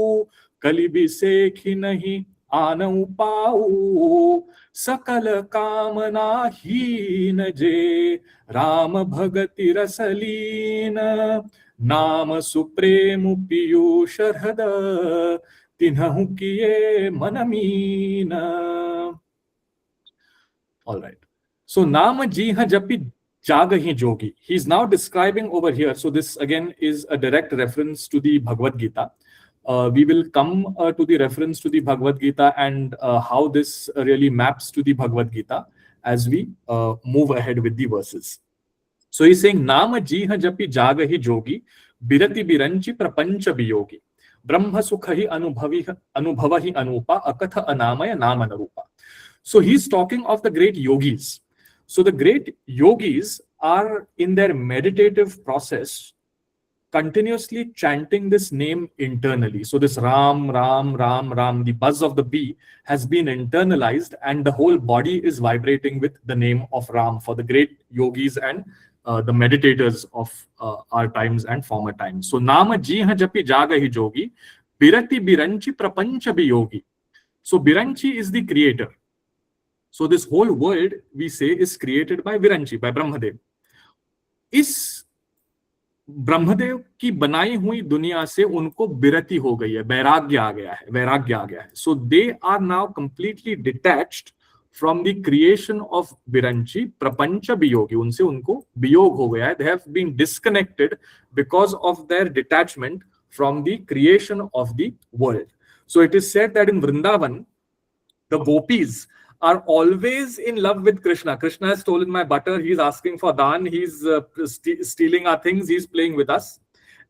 [SPEAKER 1] कलि बिसेखि नहीं आनऊ पाऊ सकल कामना हीन जे राम भगति रसलीन नाम सुप्रेम पीयूष हृद तिन्हु किए मनमीन. All right. So Nama Jiha Japi Jagahi Jogi. He's now describing over here. So this again is a direct reference to the Bhagavad Gita. We will come to the reference to the Bhagavad Gita and how this really maps to the Bhagavad Gita as we move ahead with the verses. So he's saying Nama Jiha Japi Jagahi Jogi Birati Biranchi Prapancha Biyogi Brahma Sukhahi Anubhavahi Anupa Akatha Anamaya Namanarupa. So he's talking of the great yogis. So the great yogis are in their meditative process continuously chanting this name internally. So this Ram, Ram, Ram, Ram, the buzz of the bee has been internalized and the whole body is vibrating with the name of Ram for the great yogis and the meditators of our times and former times. So Nama Jiha Japi Jagahi Jogi, Birati Biranchi Prapancha Biyogi. So Biranchi is the creator. So this whole world, we say, is created by Viranchi, by Brahmadev. इस ब्रह्मदेव की बनाई हुई दुनिया से उनको बिरति हो गई है, वैराग्य आ गया है. So they are now completely detached from the creation of Viranchi, Prapancha Biyogi. उनसे उनको वियोग हो गया है. They have been disconnected because of their detachment from the creation of the world. So it is said that in Vrindavan, the gopis are always in love with Krishna. Krishna has stolen my butter. He's asking for dhan. He's stealing our things. He's playing with us.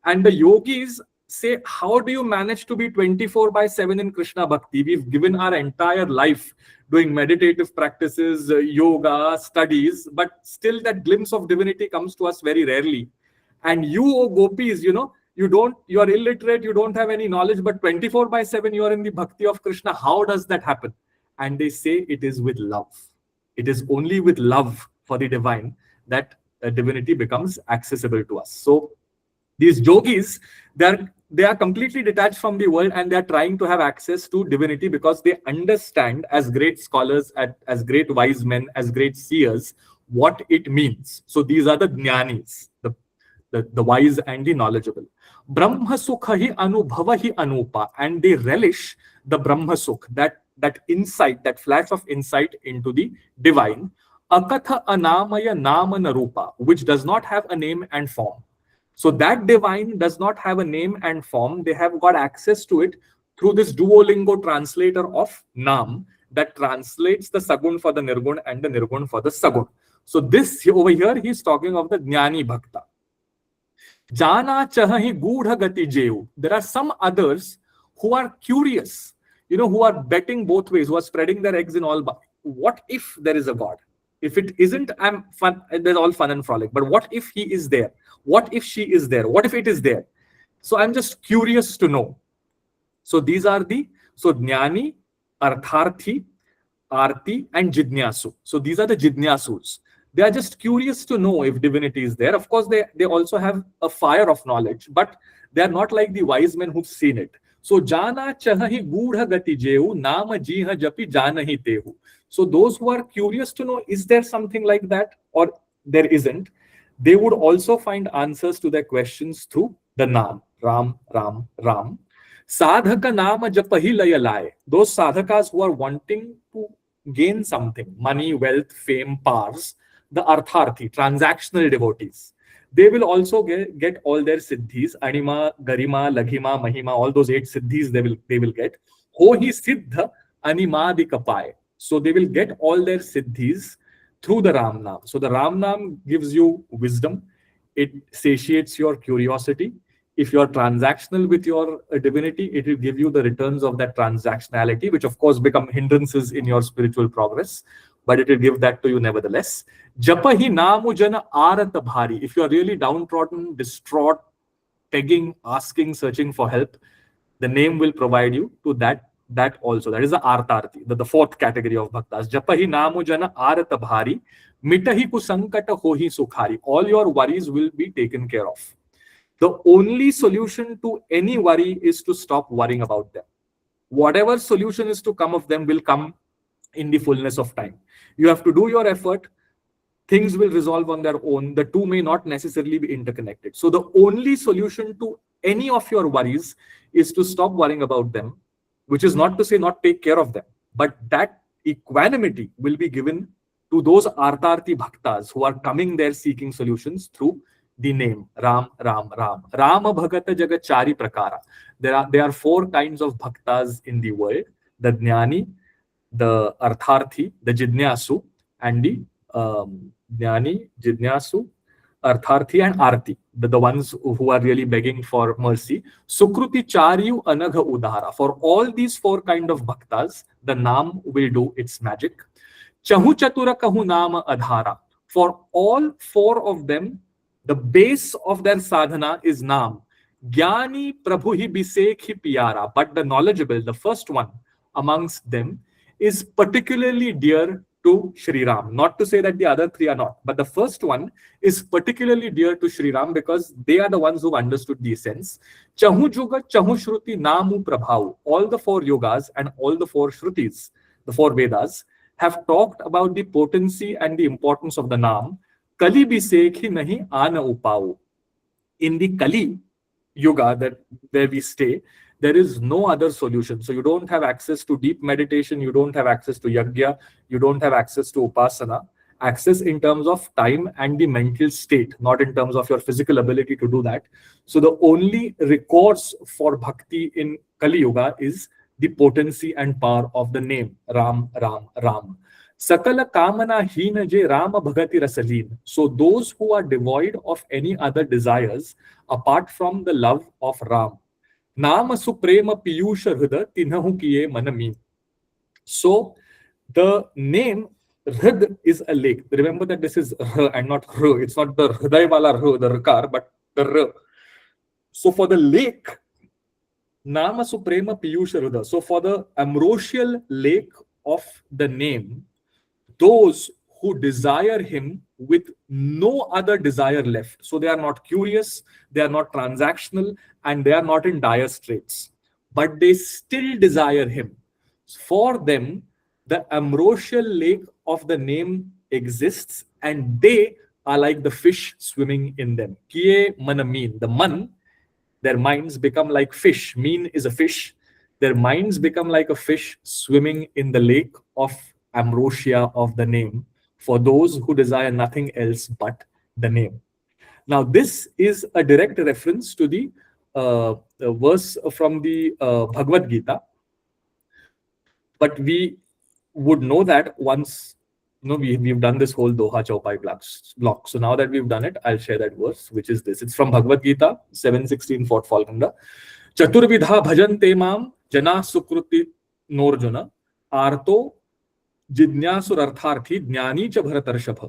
[SPEAKER 1] And the yogis say, how do you manage to be 24/7 in Krishna Bhakti? We've given our entire life doing meditative practices, yoga, studies, but still that glimpse of divinity comes to us very rarely. And you, O gopis, you are illiterate, you don't have any knowledge, but 24/7 you are in the bhakti of Krishna. How does that happen? And they say it is with love. It is only with love for the divine that divinity becomes accessible to us. So these yogis, they are completely detached from the world and they are trying to have access to divinity because they understand, as great scholars, as great wise men, as great seers, what it means. So these are the jnanis, the wise and the knowledgeable. Brahma sukhahi anubhavahi anupa, and they relish the Brahma sukh, that insight, that flash of insight into the divine. Akatha anamaya namana rupa, which does not have a name and form. So that divine does not have a name and form. They have got access to it through this Duolingo translator of Nam that translates the Sagun for the Nirgun and the Nirgun for the Sagun. So this over here, he's talking of the Jnani Bhakta. Jana chahi gudha gati jeu. There are some others who are curious, who are betting both ways, who are spreading their eggs in all. What if there is a God? If it isn't, I'm fun. There's all fun and frolic. But what if he is there? What if she is there? What if it is there? So I'm just curious to know. So these are Jnani, Artharthi, Arti, and Jidnyasu. So these are the Jidnyasus. They are just curious to know if divinity is there. Of course, they also have a fire of knowledge, but they are not like the wise men who've seen it. So Jana chahi gudha gati jeu, nama jiha japi janahi tehu. So those who are curious to know, is there something like that or there isn't, they would also find answers to their questions through the Naam, Ram, Ram, Ram. Sadhaka nama japahi layalaye. Those sadhakas who are wanting to gain something, money, wealth, fame, powers, the Artharthi, transactional devotees, they will also get all their siddhis, Anima, Garima, Laghima, Mahima, all those 8 siddhis they will get. Hohi siddha animadi kapaye. So they will get all their siddhis through the Ram Naam. So the Ram Naam gives you wisdom. It satiates your curiosity. If you're transactional with your divinity, it will give you the returns of that transactionality, which of course become hindrances in your spiritual progress, but it will give that to you nevertheless. Japahi namu jana arata bhari. If you're really downtrodden, distraught, begging, asking, searching for help, the name will provide you to that also. That is the Artarthi, the 4th category of bhaktas. Japahi namu jana arata bhari, mitahi kusankata hohi sukhari. All your worries will be taken care of. The only solution to any worry is to stop worrying about them. Whatever solution is to come of them will come in the fullness of time. You have to do your effort. Things will resolve on their own. The two may not necessarily be interconnected. So the only solution to any of your worries is to stop worrying about them, which is not to say not take care of them, but that equanimity will be given to those Artarthi Bhaktas who are coming there seeking solutions through the name Ram, Ram, Ram. Rama Bhagata Jagat Chari Prakara. There are 4 kinds of Bhaktas in the world: the Jnani, the Artharthi, the Jidnyasu, and the Jnani, Jidnyasu, Artharthi, and Arti, the ones who are really begging for mercy. Sukruti Charyu Anagha Udhara. For all these 4 kind of Bhaktas, the Naam will do its magic. Chahu Chatura Kahu Nama Adhara. For all 4 of them, the base of their sadhana is Naam. Jnani Prabhu hi Bisekh hi Piyara. But the knowledgeable, the first one amongst them, is particularly dear to Shri Ram. Not to say that the other 3 are not, but the first one is particularly dear to Shri Ram because they are the ones who understood the essence. Chahu Juga, Chahu Shruti, Namu Prabhavu. All the 4 yogas and all the 4 Shrutis, the 4 Vedas, have talked about the potency and the importance of the Naam. Kali Bisekhi nahi ana upau. In the Kali Yuga where we stay, there is no other solution. So you don't have access to deep meditation, you don't have access to yajna, you don't have access to upasana. Access in terms of time and the mental state, not in terms of your physical ability to do that. So the only recourse for bhakti in Kali Yuga is the potency and power of the name Ram, Ram, Ram. Sakala kamana hina je Rama bhagati rasaleen. So those who are devoid of any other desires apart from the love of Ram. Nama suprema piyusha hruda tinhahu kiye manami. So the name Hrud is a lake. Remember that this is R and not R. It's not the Hriday wala R, the Rkar, but the R. So for the lake, Nama suprema piyusha hruda. So for the ambrosial lake of the name, those who desire him with no other desire left. So they are not curious, they are not transactional, and they are not in dire straits. But they still desire him. For them, the ambrosial lake of the name exists, and they are like the fish swimming in them. Kiye manameen. The man, their minds become like fish. Meen is a fish. Their minds become like a fish swimming in the lake of ambrosia of the name, for those who desire nothing else but the name. Now, this is a direct reference to the verse from the Bhagavad Gita. But we would know that once, we've done this whole Doha Chaupai block. So now that we've done it, I'll share that verse, which is this. It's from Bhagavad Gita 7:16, 4th Falkanda. Chaturvidha bhajante mam jana sukruti norjuna arto जिज्ञासुरर्थार्थी ज्ञानी च भरतर्षभ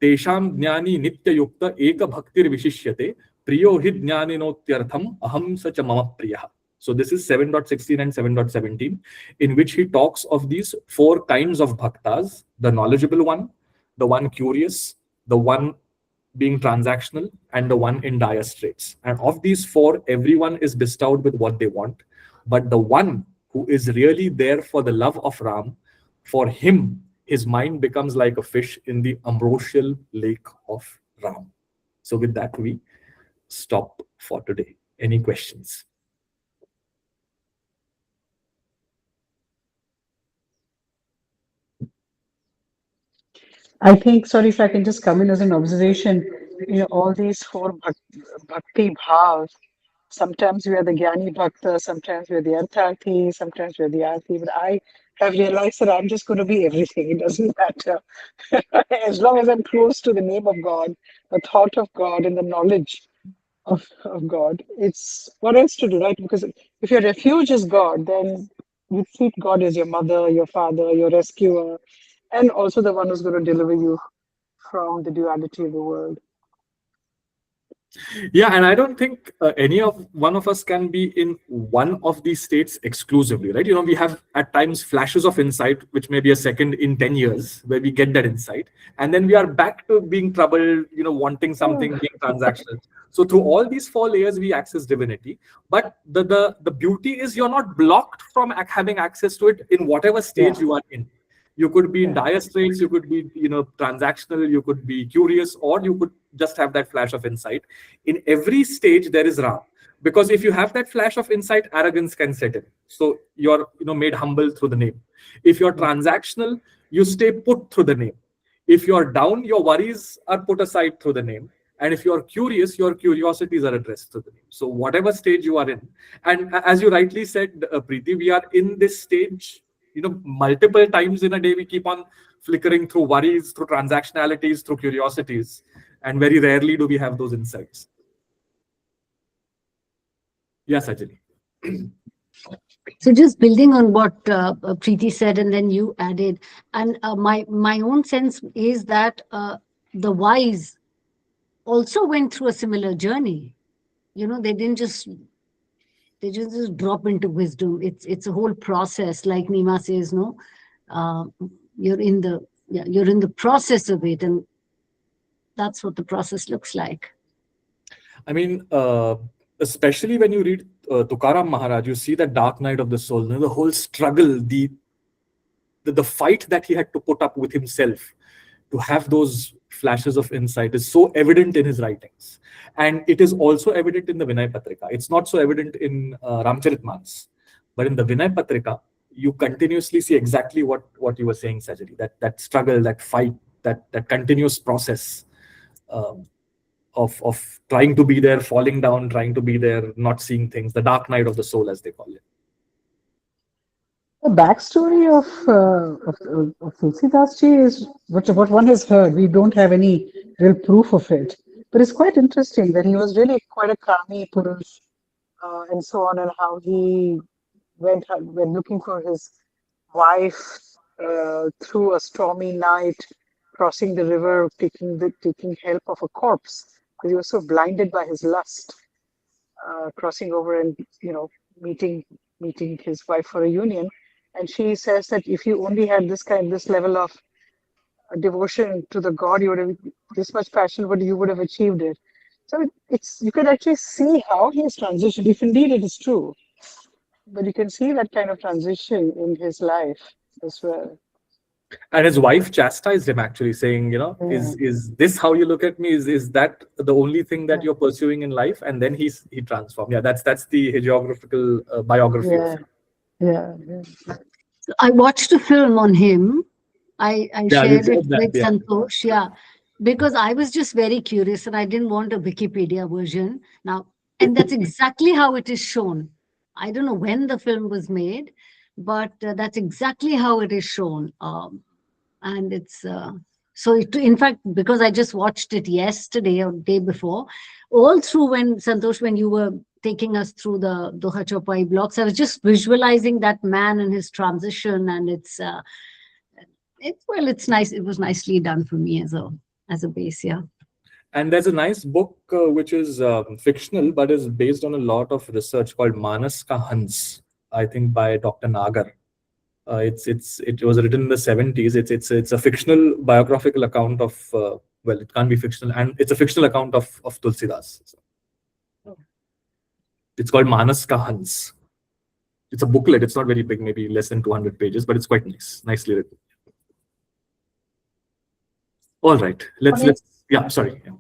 [SPEAKER 1] तेषां ज्ञानी नित्ययुक्त एक भक्तिर विशिष्यते प्रियो हि ज्ञानिनोत्यर्थम अहम स च मम प्रियः. So this is 7.16 and 7.17, in which he talks of these four kinds of bhaktas: the knowledgeable one, the one curious, the one being transactional, and the one in dire straits. And of these four, everyone is bestowed with what they want. But the one who is really there for the love of Ram, for him, his mind becomes like a fish in the ambrosial lake of Ram. So with that, we stop for today. Any questions?
[SPEAKER 3] I think, sorry if I can just come in as an observation, all these four bhakti bhavs, sometimes we are the Gyani Bhakta, sometimes we are the Artharthi, sometimes we are the Arthi, but I have realized that I'm just going to be everything. It doesn't matter. As long as I'm close to the name of God, the thought of God, and the knowledge of God, it's what else to do, right? Because if your refuge is God, then you treat God as your mother, your father, your rescuer, and also the one who's going to deliver you from the duality of the world.
[SPEAKER 1] Yeah, and I don't think any of one of us can be in one of these states exclusively, right? We have at times flashes of insight, which may be a second in 10 years, where we get that insight, and then we are back to being troubled, wanting something, being transactional. So through all these four layers, we access divinity. But the beauty is you're not blocked from having access to it in whatever stage you are in. You could be in dire straits, you could be, transactional, you could be curious, or you could just have that flash of insight. In every stage, there is Ram. Because if you have that flash of insight, arrogance can set in. So you're, made humble through the name. If you're transactional, you stay put through the name. If you're down, your worries are put aside through the name. And if you're curious, your curiosities are addressed through the name. So whatever stage you are in, and as you rightly said, Preeti, we are in this stage, multiple times in a day. We keep on flickering through worries, through transactionalities, through curiosities, and very rarely do we have those insights. Yes, Ajali.
[SPEAKER 2] So just building on what Preeti said, and then you added, and my own sense is that the wise also went through a similar journey. They didn't just drop into wisdom. It's a whole process, like Nima says. You're in the process of it, and that's what the process looks like.
[SPEAKER 1] I mean, especially when you read Tukaram Maharaj, you see the dark night of the soul, the whole struggle, the fight that he had to put up with himself to have those flashes of insight is so evident in his writings. And it is also evident in the Vinay Patrika. It's not so evident in Rāmacaritamānasa. But in the Vinay Patrika, you continuously see exactly what you were saying, Sajari, that struggle, that fight, that continuous process of trying to be there, falling down, trying to be there, not seeing things, the dark night of the soul, as they call it.
[SPEAKER 3] The backstory of Tulsidas Ji is what one has heard. We don't have any real proof of it. But it's quite interesting that he was really quite a Kami Purush and so on, and how he went looking for his wife through a stormy night, crossing the river, taking help of a corpse, because he was so blinded by his lust, crossing over and meeting his wife for a union. And she says that if you only had this level of devotion to the God, you would have this much passion, but you would have achieved it. So you can actually see how he has transitioned, if indeed it is true. But you can see that kind of transition in his life as well.
[SPEAKER 1] And his wife chastised him, actually, saying, is this how you look at me? Is that the only thing that you're pursuing in life? And then he transformed. Yeah, that's the hagiographical biography of him.
[SPEAKER 3] Yeah.
[SPEAKER 2] So I watched a film on him. I shared it with Santosh, because I was just very curious and I didn't want a Wikipedia version. Now, and that's exactly how it is shown. I don't know when the film was made, but that's exactly how it is shown. And it's so in fact, because I just watched it yesterday or day before, all through when Santosh, when you were taking us through the Doha Chopai blocks, I was just visualizing that man and his transition, and it's nice. It was nicely done for me as a base, yeah.
[SPEAKER 1] And there's a nice book which is fictional but is based on a lot of research called Manas Ka Hans, I think by Dr. Nagar. It was written in the 70s. It's a fictional biographical account of well, it can't be fictional, and it's a fictional account of Tulsidas. So, it's called Manas Ka Hans. It's a booklet. It's not very big, maybe less than 200 pages, but it's quite nicely written. All right, let's yeah, sorry. Yeah.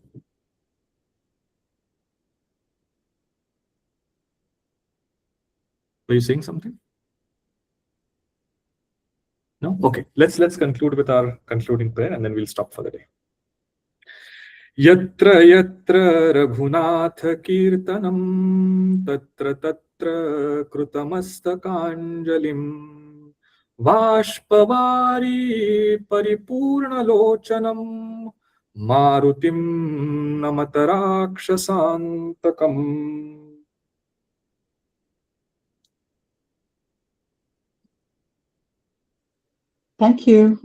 [SPEAKER 1] Were you saying something? No? Okay. Let's conclude with our concluding prayer, and then we'll stop for the day. Yatra yatra Raghunath Kirtanam Tatra Tatra Krutamastakāṇḍalim Vāshpavari Paripurna Lochanam Marutim Namatarakshasantakam.
[SPEAKER 3] Thank you.